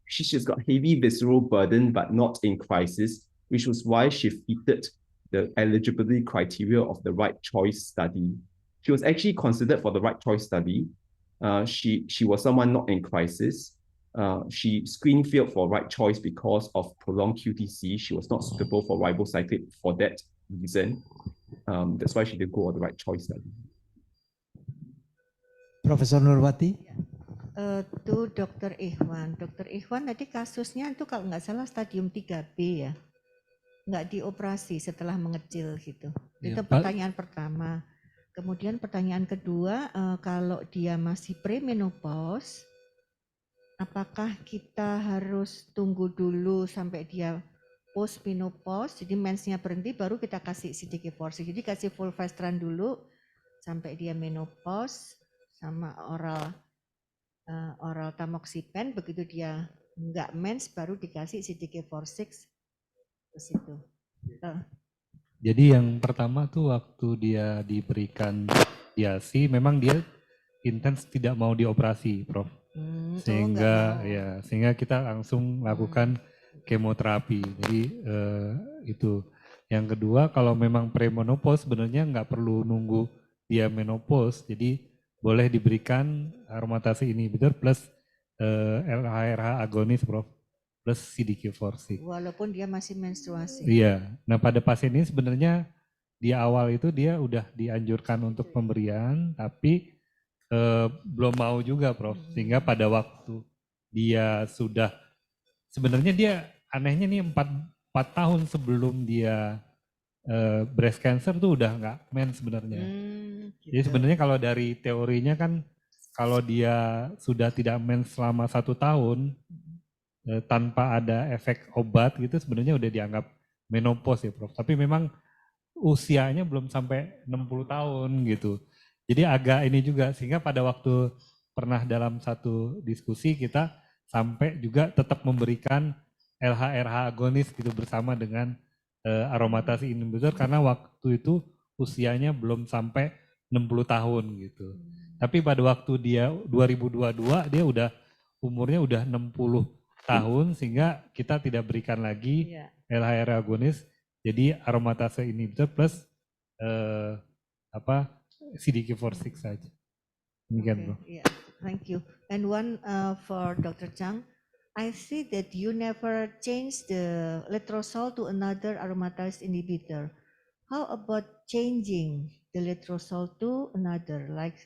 She's got heavy visceral burden, but not in crisis, which was why she fitted the eligibility criteria of the right choice study. She was actually considered for the right choice study. She was someone not in crisis. She screen failed for right choice because of prolonged QTC. She was not suitable for ribociclib for that reason. That's why she did go on the right choice study. Profesor Nurwati. To Dr. Ikhwan. Dr. Ikhwan tadi kasusnya itu kalau nggak salah stadium 3B ya. Nggak dioperasi setelah mengecil gitu. Ya, Itu pertanyaan pertama. Kemudian pertanyaan kedua, kalau dia masih premenopause, apakah kita harus tunggu dulu sampai dia postmenopause, jadi mensnya berhenti baru kita kasih CDK4/6. Jadi kasih fulvestrant dulu sampai dia menopause sama oral tamoxifen, begitu dia enggak mens baru dikasih CDK4/6 ke situ. Jadi yang pertama tuh waktu dia diberikan radiasi, memang dia intens tidak mau dioperasi, Prof. Sehingga kita langsung lakukan kemoterapi. Jadi itu. Yang kedua, kalau memang premenopause sebenarnya nggak perlu nunggu dia menopause, jadi boleh diberikan aromatase inhibitor plus LH-RH agonis, Prof. Plus CDK4/6. Walaupun dia masih menstruasi. Iya. Nah, pada pasien ini sebenarnya di awal itu dia udah dianjurkan untuk pemberian, tapi belum mau juga, Prof. Sehingga pada waktu dia sudah, sebenarnya dia anehnya nih 4 tahun sebelum dia breast cancer tuh udah nggak mens sebenarnya. Gitu. Jadi sebenarnya kalau dari teorinya kan kalau dia sudah tidak mens selama 1 tahun tanpa ada efek obat gitu sebenarnya udah dianggap menopause ya, Prof. Tapi memang usianya belum sampai 60 tahun gitu. Jadi agak ini juga, sehingga pada waktu pernah dalam satu diskusi kita sampai juga tetap memberikan LH-RH agonis gitu bersama dengan aromatase inhibitor karena waktu itu usianya belum sampai 60 tahun gitu. Tapi pada waktu dia 2022 dia udah umurnya udah 60 tahun sehingga kita tidak berikan lagi LH-RH agonis, jadi aromatase inhibitor plus CDK4/6 saja. Demikian, Bro. Yeah, thank you. And one for Dr. Chang, I see that you never changed the letrozole to another aromatase inhibitor. How about changing the letrozole to another, like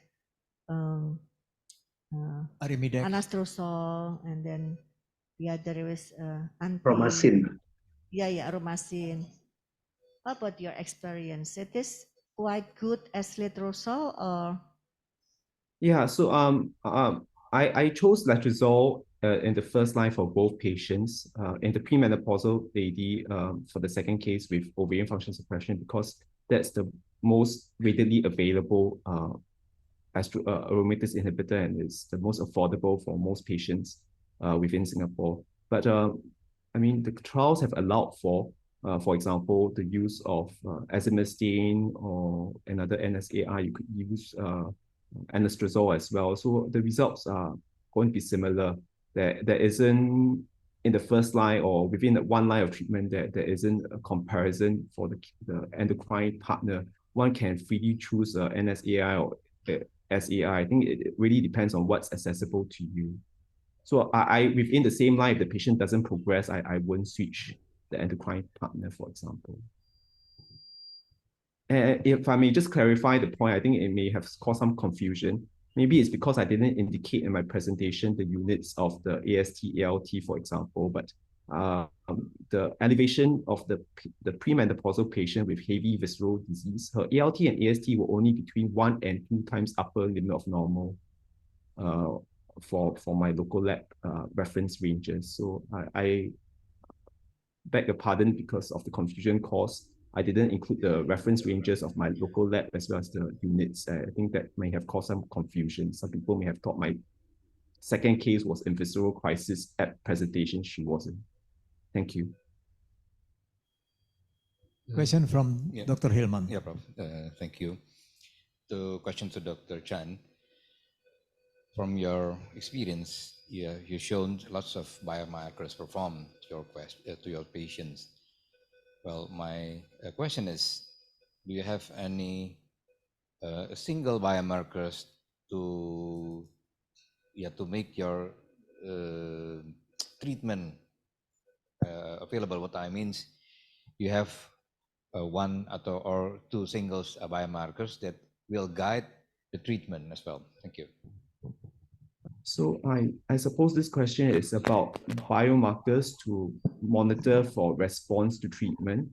Arimidex, anastrozole, and then the other was Promacin. Yeah, aromacin. How about your experience? It is quite good as letrozole, or? Yeah, so I chose letrozole in the first line for both patients in the premenopausal lady for the second case with ovarian function suppression because that's the most readily available aromatase inhibitor and is the most affordable for most patients within Singapore. But I mean, the trials have allowed for example, the use of azimistine or another NSAI. You could use anastrozole as well. So the results are going to be similar. There isn't in the first line or within the 1 line of treatment there isn't a comparison for the endocrine partner. One can freely choose NSAI or SAI. I think it really depends on what's accessible to you. So I within the same line, if the patient doesn't progress, I won't switch the endocrine partner, for example. And if I may just clarify the point, I think it may have caused some confusion. Maybe it's because I didn't indicate in my presentation the units of the AST, ALT, for example, but the elevation of the premenopausal patient with heavy visceral disease, her ALT and AST were only between 1 and 2 times upper limit of normal for my local lab reference ranges. So I beg your pardon because of the confusion caused. I didn't include the reference ranges of my local lab as well as the units. I think that may have caused some confusion. Some people may have thought my second case was in visceral crisis at presentation. She wasn't. Thank you. Question from Dr. Hilman. Yeah, Prof. Thank you. The question to Dr. Chan. From your experience, you've shown lots of biomarkers performed to your patients. Well, my question is, do you have any single biomarkers to make your treatment available? What I mean is, you have one or two singles biomarkers that will guide the treatment as well? Thank you. So I suppose this question is about biomarkers to monitor for response to treatment.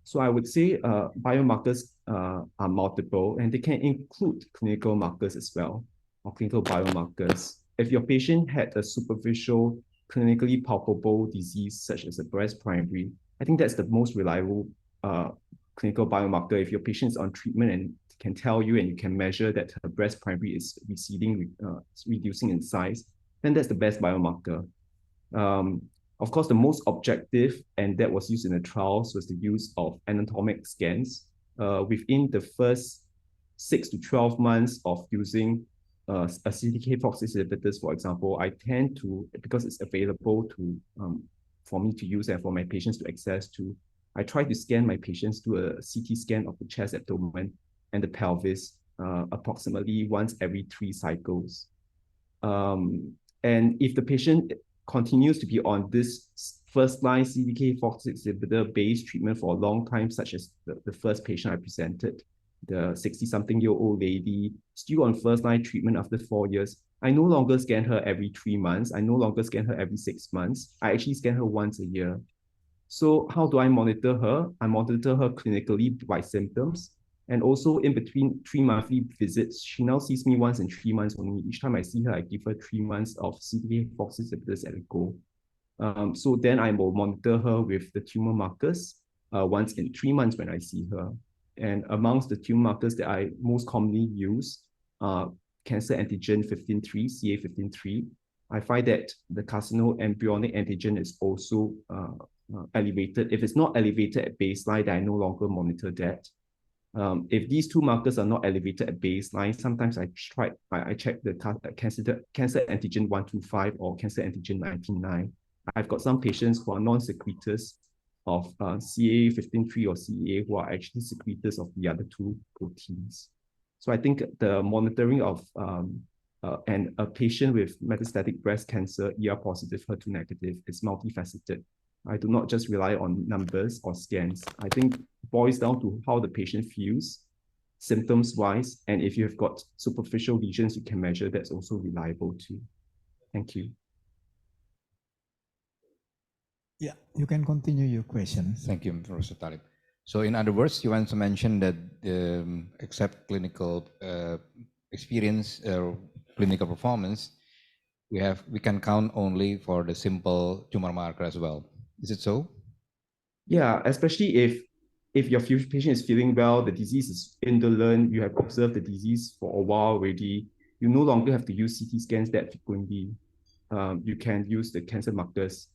So I would say biomarkers are multiple, and they can include clinical markers as well, or clinical biomarkers. If your patient had a superficial, clinically palpable disease such as a breast primary, I think that's the most reliable clinical biomarker. If your patient is on treatment and can tell you and you can measure that her breast primary is receding, reducing in size, then that's the best biomarker. Of course, the most objective, and that was used in the trials, was the use of anatomic scans. Within the first 6 to 12 months of using a CDK4/6 inhibitors, for example, I tend to, because it's available to for me to use and for my patients to access to, I try to scan my patients, do a CT scan of the chest, abdomen, and the pelvis approximately once every 3 cycles. And if the patient continues to be on this first-line CDK4/6 inhibitor-based treatment for a long time, such as the first patient I presented, the 60-something-year-old lady, still on first-line treatment after 4 years, I no longer scan her every 3 months. I no longer scan her every 6 months. I actually scan her once a year. So how do I monitor her? I monitor her clinically by symptoms. And also in between 3 monthly visits, she now sees me once in 3 months only. Each time I see her, I give her 3 months of CDK4/6 inhibitors at a go. So then I will monitor her with the tumor markers once in 3 months when I see her. And amongst the tumor markers that I most commonly use, cancer antigen 15-3, CA15-3. I find that the carcinoembryonic antigen is also elevated. If it's not elevated at baseline, then I no longer monitor that. If these 2 markers are not elevated at baseline, sometimes I check the cancer antigen 125 or cancer antigen 99. I've got some patients who are non-secretors of CA15-3 or CEA who are actually secretors of the other 2 proteins. So I think the monitoring of and a patient with metastatic breast cancer, ER positive, HER2 negative, is multifaceted. I do not just rely on numbers or scans. I think it boils down to how the patient feels, symptoms-wise, and if you have got superficial lesions you can measure, that's also reliable too. Thank you. Yeah, you can continue your question. Thank you, Professor Talib. So in other words, you want to mention that except clinical experience or clinical performance, we can count only for the simple tumor marker as well. Is it so? Yeah, especially if your patient is feeling well, the disease is indolent, you have observed the disease for a while already, you no longer have to use CT scans that frequently. You can use the cancer markers.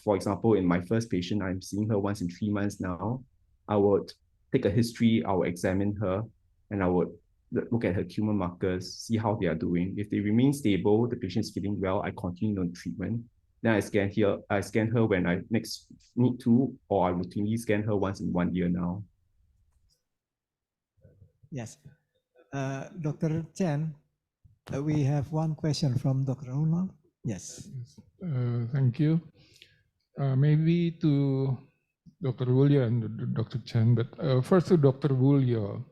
For example, in my first patient, I'm seeing her once in 3 months now. I would take a history, I would examine her, and I would look at her tumor markers, see how they are doing. If they remain stable, the patient is feeling well, I continue on treatment. Then I scan her when I next need to, or I routinely scan her once in 1 year now. Yes. Dr. Chen, we have one question from Dr. Ronald. Yes. Thank you. Maybe to Dr. Wulyo and Dr. Chen, but first to Dr. Wulyo.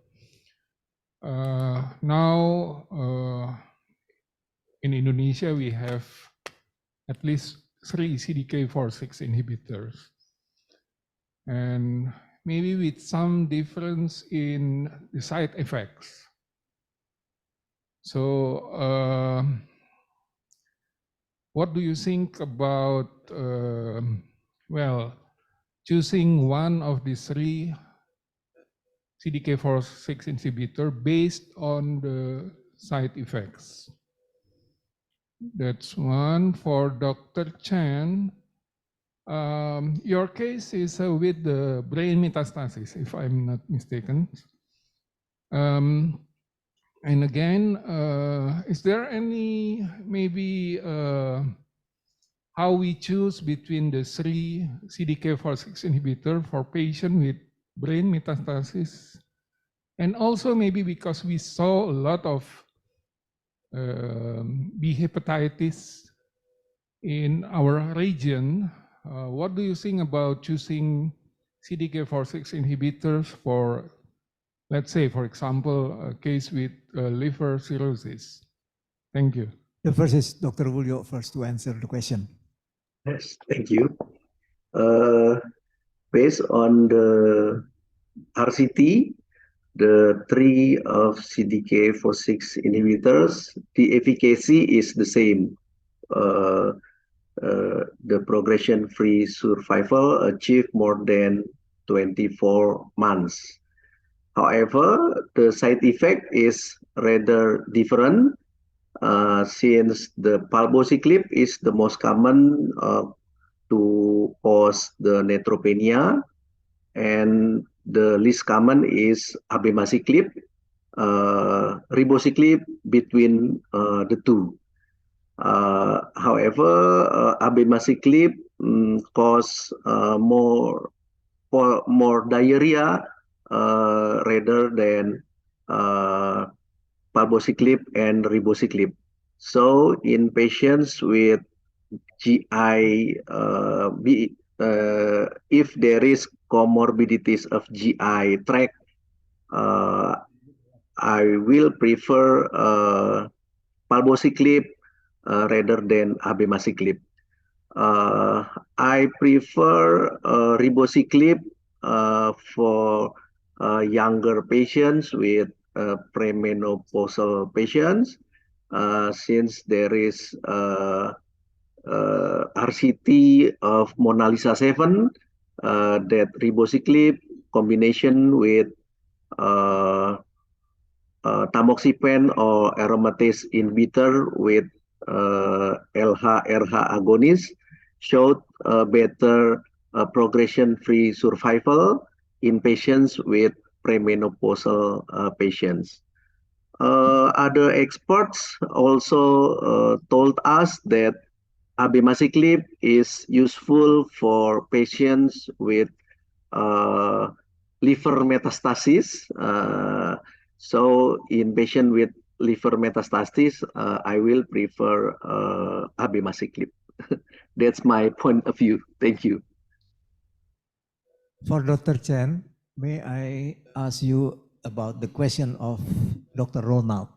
Now in Indonesia we have at least 3 CDK4/6 inhibitors, and maybe with some difference in the side effects. So what do you think about choosing one of these 3 CDK4/6 inhibitor based on the side effects? That's one. For Dr. Chen, your case is with the brain metastasis, if I'm not mistaken. And again, is there any maybe how we choose between the 3 CDK4/6 inhibitor for patient with brain metastasis? And also maybe because we saw a lot of B hepatitis in our region, what do you think about choosing CDK4/6 inhibitors for, let's say, for example, a case with liver cirrhosis? Thank you. The first is Dr. Wulyo first to answer the question. Yes, thank you. Based on the RCT, the three of CDK4/6 inhibitors, the efficacy is the same. The progression-free survival achieved more than 24 months. However, the side effect is rather different since the palbociclib is the most common to cause the neutropenia, and the least common is abemaciclib, ribociclib between the two. However, abemaciclib cause more diarrhea rather than palbociclib and ribociclib. So in patients with GI, if there is comorbidities of GI tract, I will prefer palbociclib rather than abemaciclib. I prefer ribociclib for younger patients with premenopausal patients, since there is RCT of Mona Lisa 7 that ribociclib combination with tamoxifen or aromatase inhibitor with LH-RH agonist showed better progression-free survival in patients with premenopausal patients. Other experts also told us that abemaciclib is useful for patients with liver metastasis. So in patient with liver metastasis, I will prefer abemaciclib. That's my point of view. Thank you. For Dr. Chen, may I ask you about the question of Dr. Ronald?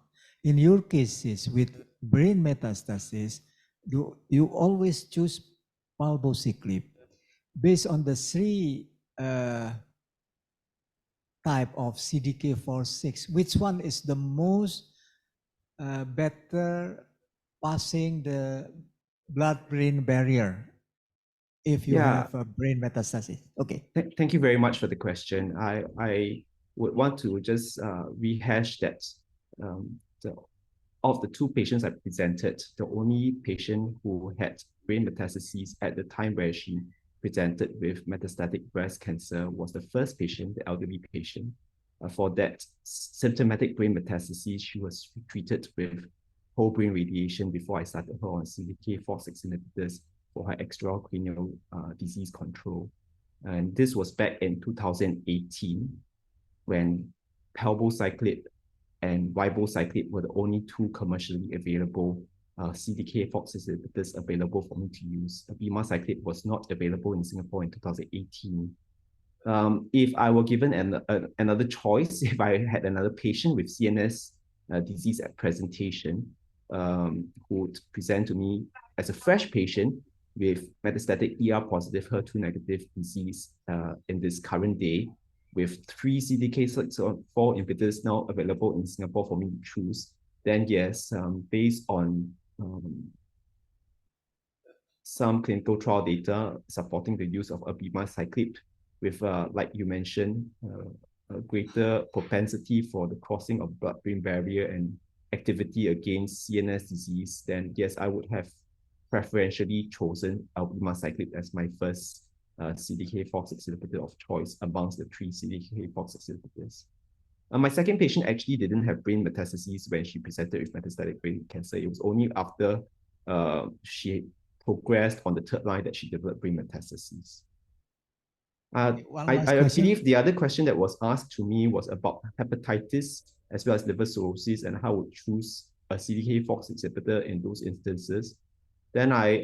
In your cases with brain metastasis, do you always choose palbociclib based on the three type of CDK4/6? Which one is the most better passing the blood-brain barrier if you have a brain metastasis? Okay. Thank you very much for the question. I would want to just rehash that of the two patients I presented, the only patient who had brain metastases at the time where she presented with metastatic breast cancer was the first patient, the elderly patient. For that symptomatic brain metastases, she was treated with whole brain radiation before I started her on CDK4/6 inhibitors for her extracranial disease control. And this was back in 2018 when palbociclib and ribociclib were the only two commercially available CDK4/6 inhibitors available for me to use. Abemaciclib was not available in Singapore in 2018. If I were given another choice, if I had another patient with CNS disease at presentation, who would present to me as a fresh patient with metastatic ER-positive, HER2-negative disease in this current day, with 3 CDK4 inhibitors now available in Singapore for me to choose, then yes, based on some clinical trial data supporting the use of abemaciclib with, like you mentioned, a greater propensity for the crossing of blood-brain barrier and activity against CNS disease, then yes, I would have preferentially chosen abemaciclib as my first CDK4/6 inhibitor of choice amongst the 3 CDK4/6 inhibitors. My second patient actually didn't have brain metastases when she presented with metastatic brain cancer. It was only after she progressed on the 3rd line that she developed brain metastases. I believe the other question that was asked to me was about hepatitis as well as liver cirrhosis and how I would choose a CDK4/6 inhibitor in those instances. Then I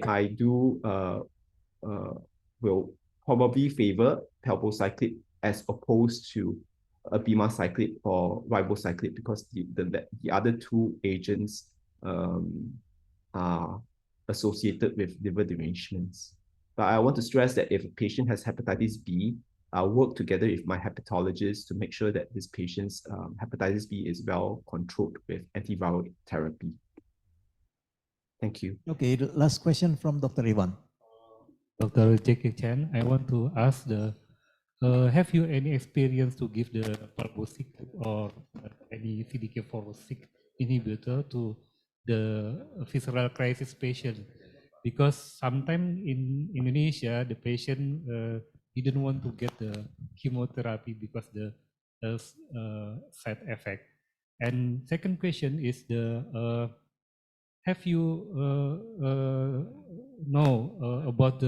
probably favor palbociclib as opposed to abemaciclib or ribociclib because the other two agents are associated with liver derangements. But I want to stress that if a patient has hepatitis B, I'll work together with my hepatologist to make sure that this patient's hepatitis B is well controlled with antiviral therapy. Thank you. Okay, the last question from Dr. Ivan. Dr. J.K. Chen, I want to ask have you any experience to give the palbociclib or any CDK4/6 inhibitor to the visceral crisis patient? Because sometimes in Indonesia, the patient didn't want to get the chemotherapy because the side effect. And second question is have you know about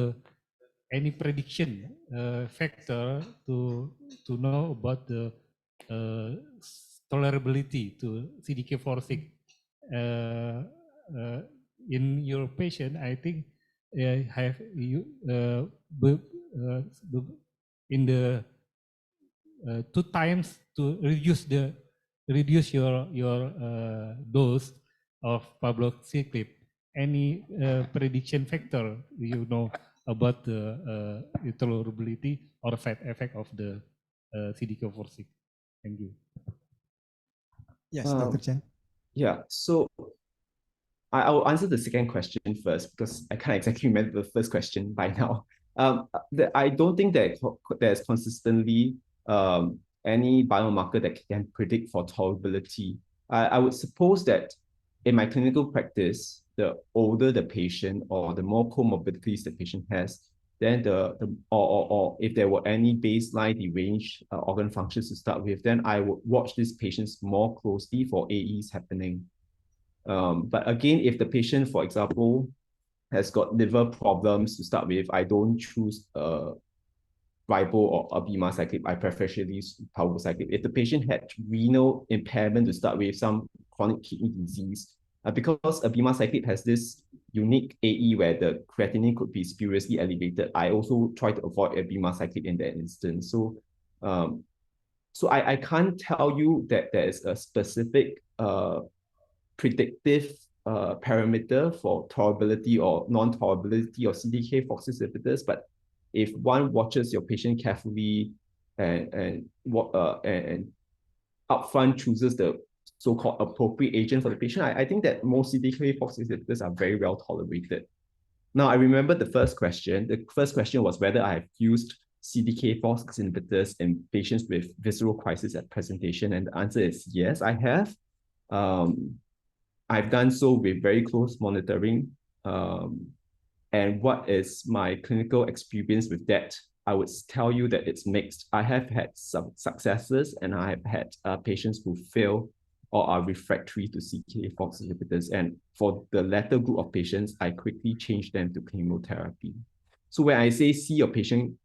any prediction factor to know about the tolerability to CDK4/6 in your patient? I think have you in the 2 times to reduce your dose of palbociclib. Any prediction factor you know about the tolerability or side effect of the CDK4/6? Thank you. Yes, Dr. Chen. Yeah, so I will answer the second question first because I can't exactly remember the first question by now. I don't think that there's consistently any biomarker that can predict for tolerability. I would suppose that in my clinical practice, the older the patient or the more comorbidities the patient has, then or if there were any baseline deranged organ functions to start with, then I would watch these patients more closely for AEs happening. But again, if the patient, for example, has got liver problems to start with, I don't choose ribo or abemaciclib. I preferentially use palbociclib. If the patient had renal impairment to start with, some chronic kidney disease, because abemaciclib has this unique AE where the creatinine could be spuriously elevated, I also try to avoid abemaciclib in that instance. So, I can't tell you that there is a specific predictive parameter for tolerability or non-tolerability of CDK4/6 inhibitors, but if one watches your patient carefully and upfront chooses the so-called appropriate agent for the patient, I think that most CDK4/6 inhibitors are very well tolerated. Now, I remember the first question. The first question was whether I have used CDK4/6 inhibitors in patients with visceral crisis at presentation, and the answer is yes, I have. I've done so with very close monitoring. And what is my clinical experience with that? I would tell you that it's mixed. I have had some successes and I have had patients who fail or are refractory to CDK4/6 inhibitors. And for the latter group of patients, I quickly change them to chemotherapy. So when I say see your patient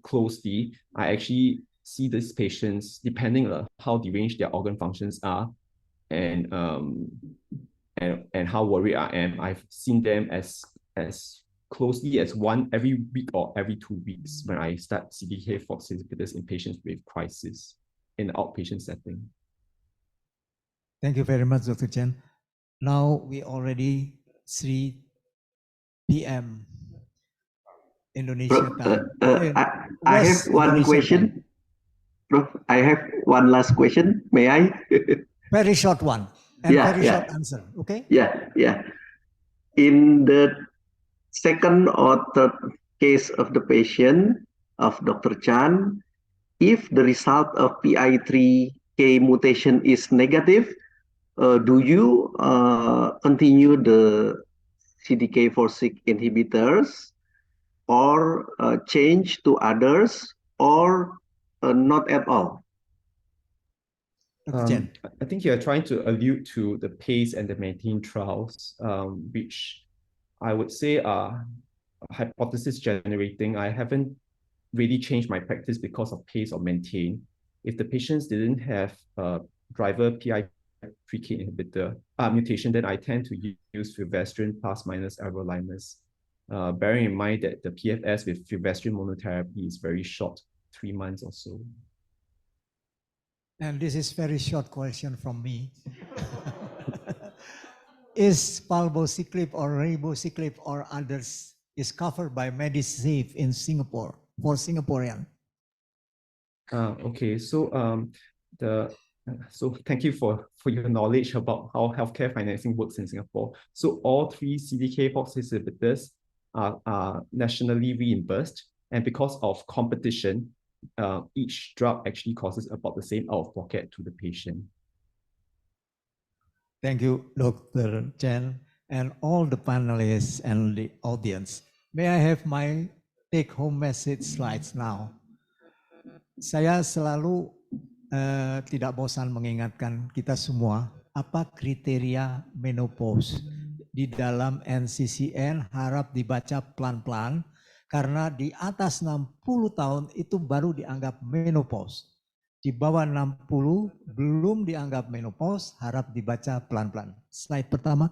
closely, I actually see these patients depending on how deranged their organ functions are and how worried I am. I've seen them as closely as every week or every 2 weeks when I start CDK4/6 inhibitors in patients with crisis in the outpatient setting. Thank you very much, Dr. Chen. Now we already 3 p.m. Indonesia time. I have one question. Prof, I have one last question. May I? Very short one and very short answer. Okay? Yeah. In the second or third case of the patient of Dr. Chan, if the result of PI3K mutation is negative, do you continue the CDK4/6 inhibitors or change to others or not at all? I think you're trying to allude to the PACE and the MAINTAIN trials, which I would say are hypothesis generating. I haven't really changed my practice because of PACE or MAINTAIN. If the patients didn't have a driver PI3K inhibitor mutation, then I tend to use fulvestrant plus minus everolimus. bearing in mind that the PFS with fulvestrant monotherapy is very short, 3 months or so. And this is very short question from me. Is palbociclib or ribociclib or others is covered by MediSafe in Singapore for Singaporean? Okay, so so thank you for your knowledge about how healthcare financing works in Singapore. So all 3 CDK4 inhibitors are nationally reimbursed, and because of competition, each drug actually causes about the same out of pocket to the patient. Thank you, Dr. Chen, and all the panelists and the audience. May I have my take-home message slides now? Saya selalu tidak bosan mengingatkan kita semua apa kriteria menopause. Di dalam NCCN harap dibaca pelan-pelan karena di atas 60 tahun itu baru dianggap menopause. Di bawah 60 belum dianggap menopause, harap dibaca pelan-pelan. Slide pertama.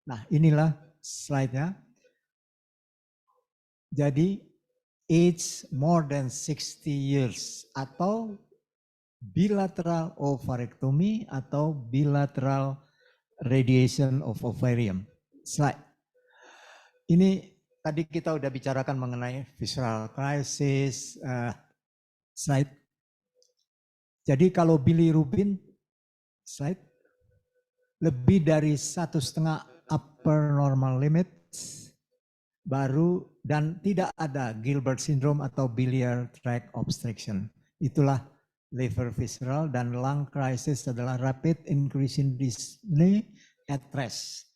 Nah, inilah slide-nya. Jadi age more than 60 years atau bilateral ovarectomy atau bilateral radiation of ovarium. Slide. Ini tadi kita udah bicarakan mengenai visceral crisis. Slide. Jadi kalau bilirubin, slide, lebih dari 1,5 upper normal limit, baru dan tidak ada Gilbert syndrome atau biliary tract obstruction. Itulah liver visceral, dan lung crisis adalah rapid increase in dyspnea at rest.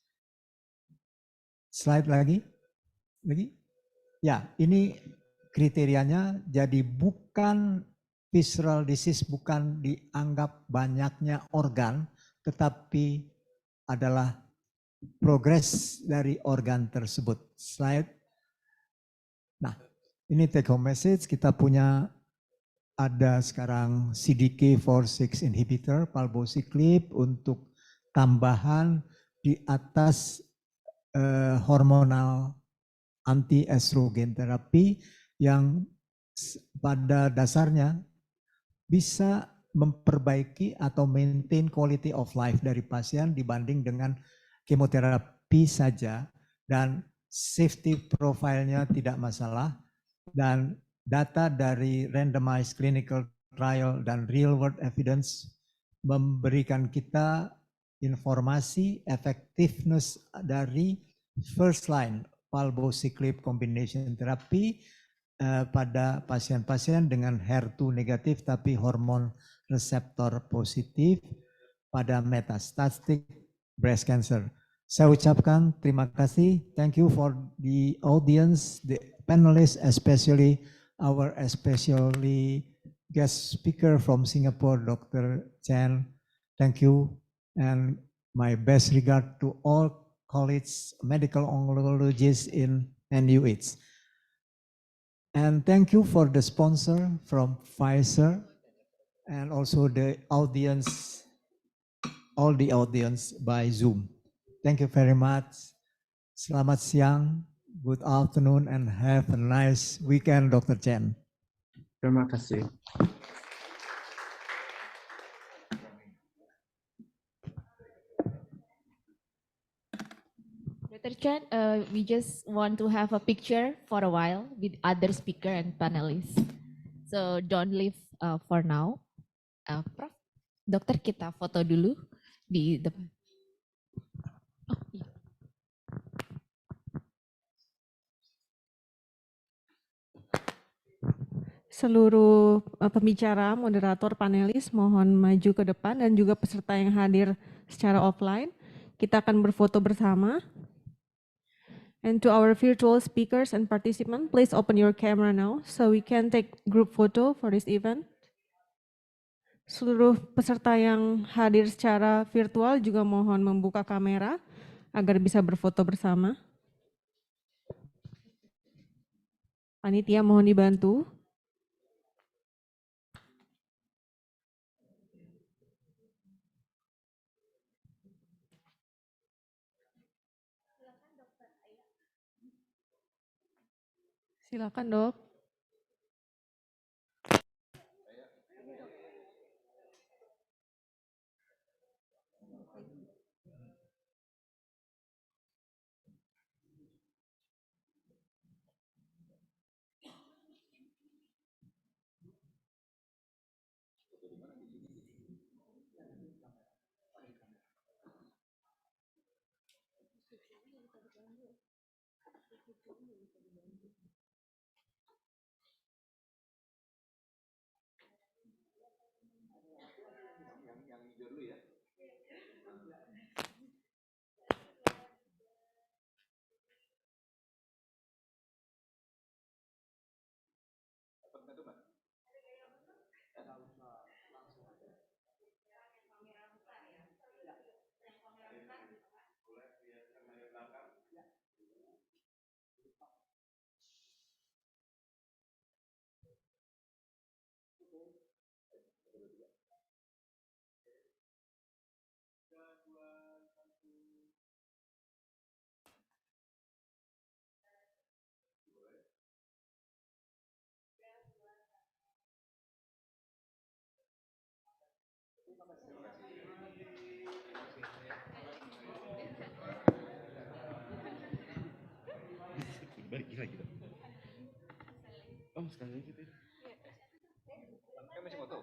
Slide lagi. Ya, ini kriterianya. Jadi bukan visceral disease, bukan dianggap banyaknya organ, tetapi adalah progres dari organ tersebut. Slide. Nah, ini take home message. Kita punya ada sekarang CDK4/6 inhibitor, palbociclib, untuk tambahan di atas hormonal anti-estrogen terapi yang pada dasarnya bisa memperbaiki atau maintain quality of life dari pasien dibanding dengan kemoterapi saja, dan safety profile-nya tidak masalah, dan data dari randomized clinical trial dan real world evidence memberikan kita informasi effectiveness dari first line palbociclib combination therapy pada pasien-pasien dengan HER2 negatif tapi hormon reseptor positif pada metastatic breast cancer. Saya ucapkan terima kasih. Thank you for the audience, the panelists, especially our especially guest speaker from Singapore, Dr. Chen. Thank you, and my best regard to all colleagues, medical oncologists in NUH. And thank you for the sponsor from Pfizer and also the audience, all the audience by Zoom. Thank you very much. Selamat siang, good afternoon, and have a nice weekend, Dr. Chen. Terima kasih. Dr. Chan, we just want to have a picture for a while with other speaker and panelists. So don't leave for now. Prof, dokter kita foto dulu di depan. Oh, iya. Seluruh pembicara, moderator, panelis mohon maju ke depan, dan juga peserta yang hadir secara offline. Kita akan berfoto bersama. And to our virtual speakers and participants, please open your camera now so we can take group photo for this event. Seluruh peserta yang hadir secara virtual juga mohon membuka kamera agar bisa berfoto bersama. Panitia mohon dibantu. Silakan, Dok. Balik lagi dong. Oh, sekali lagi gitu. Kan masih foto.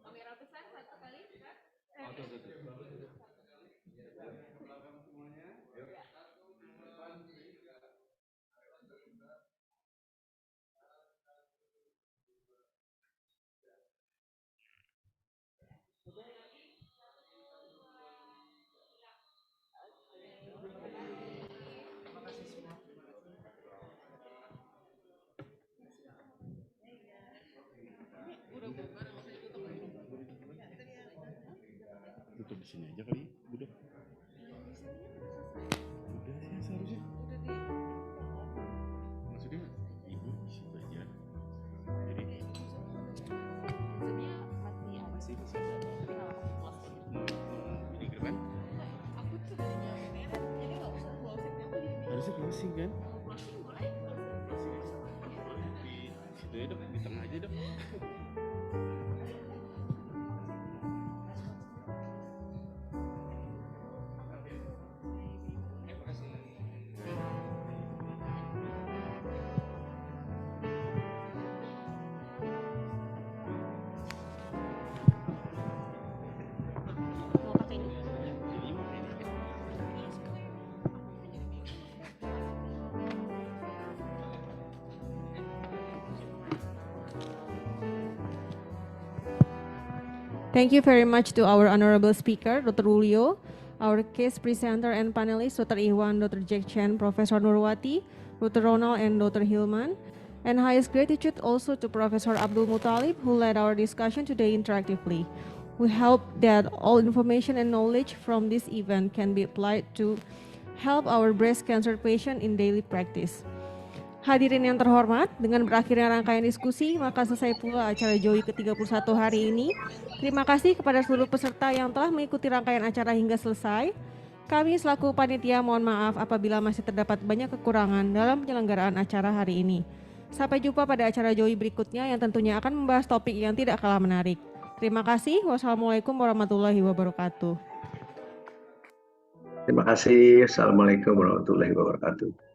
Kamera besar satu kali. Tutup di sini aja kali, udah. Udah sih seharusnya. Maksudnya ibu di situ aja. Jadi masih bisa ada. Ini ke depan. Aku tuh tadinya merah, jadi nggak usah closing aku jadi Harusnya closing kan? closing boleh. Di situ aja dong, di tengah aja dong. Thank you very much to our honorable speaker, Dr. Julio, our case presenter and panelists, Dr. Iwan, Dr. Jack Chen, Professor Nurwati, Dr. Ronald, and Dr. Hilman. And highest gratitude also to Professor Abdul Muttalib, who led our discussion today interactively. We hope that all information and knowledge from this event can be applied to help our breast cancer patient in daily practice. Hadirin yang terhormat, dengan berakhirnya rangkaian diskusi, maka selesai pula acara JOWee ke-31 hari ini. Terima kasih kepada seluruh peserta yang telah mengikuti rangkaian acara hingga selesai. Kami selaku panitia mohon maaf apabila masih terdapat banyak kekurangan dalam penyelenggaraan acara hari ini. Sampai jumpa pada acara JOWee berikutnya yang tentunya akan membahas topik yang tidak kalah menarik. Terima kasih. Wassalamualaikum warahmatullahi wabarakatuh. Terima kasih. Assalamualaikum warahmatullahi wabarakatuh.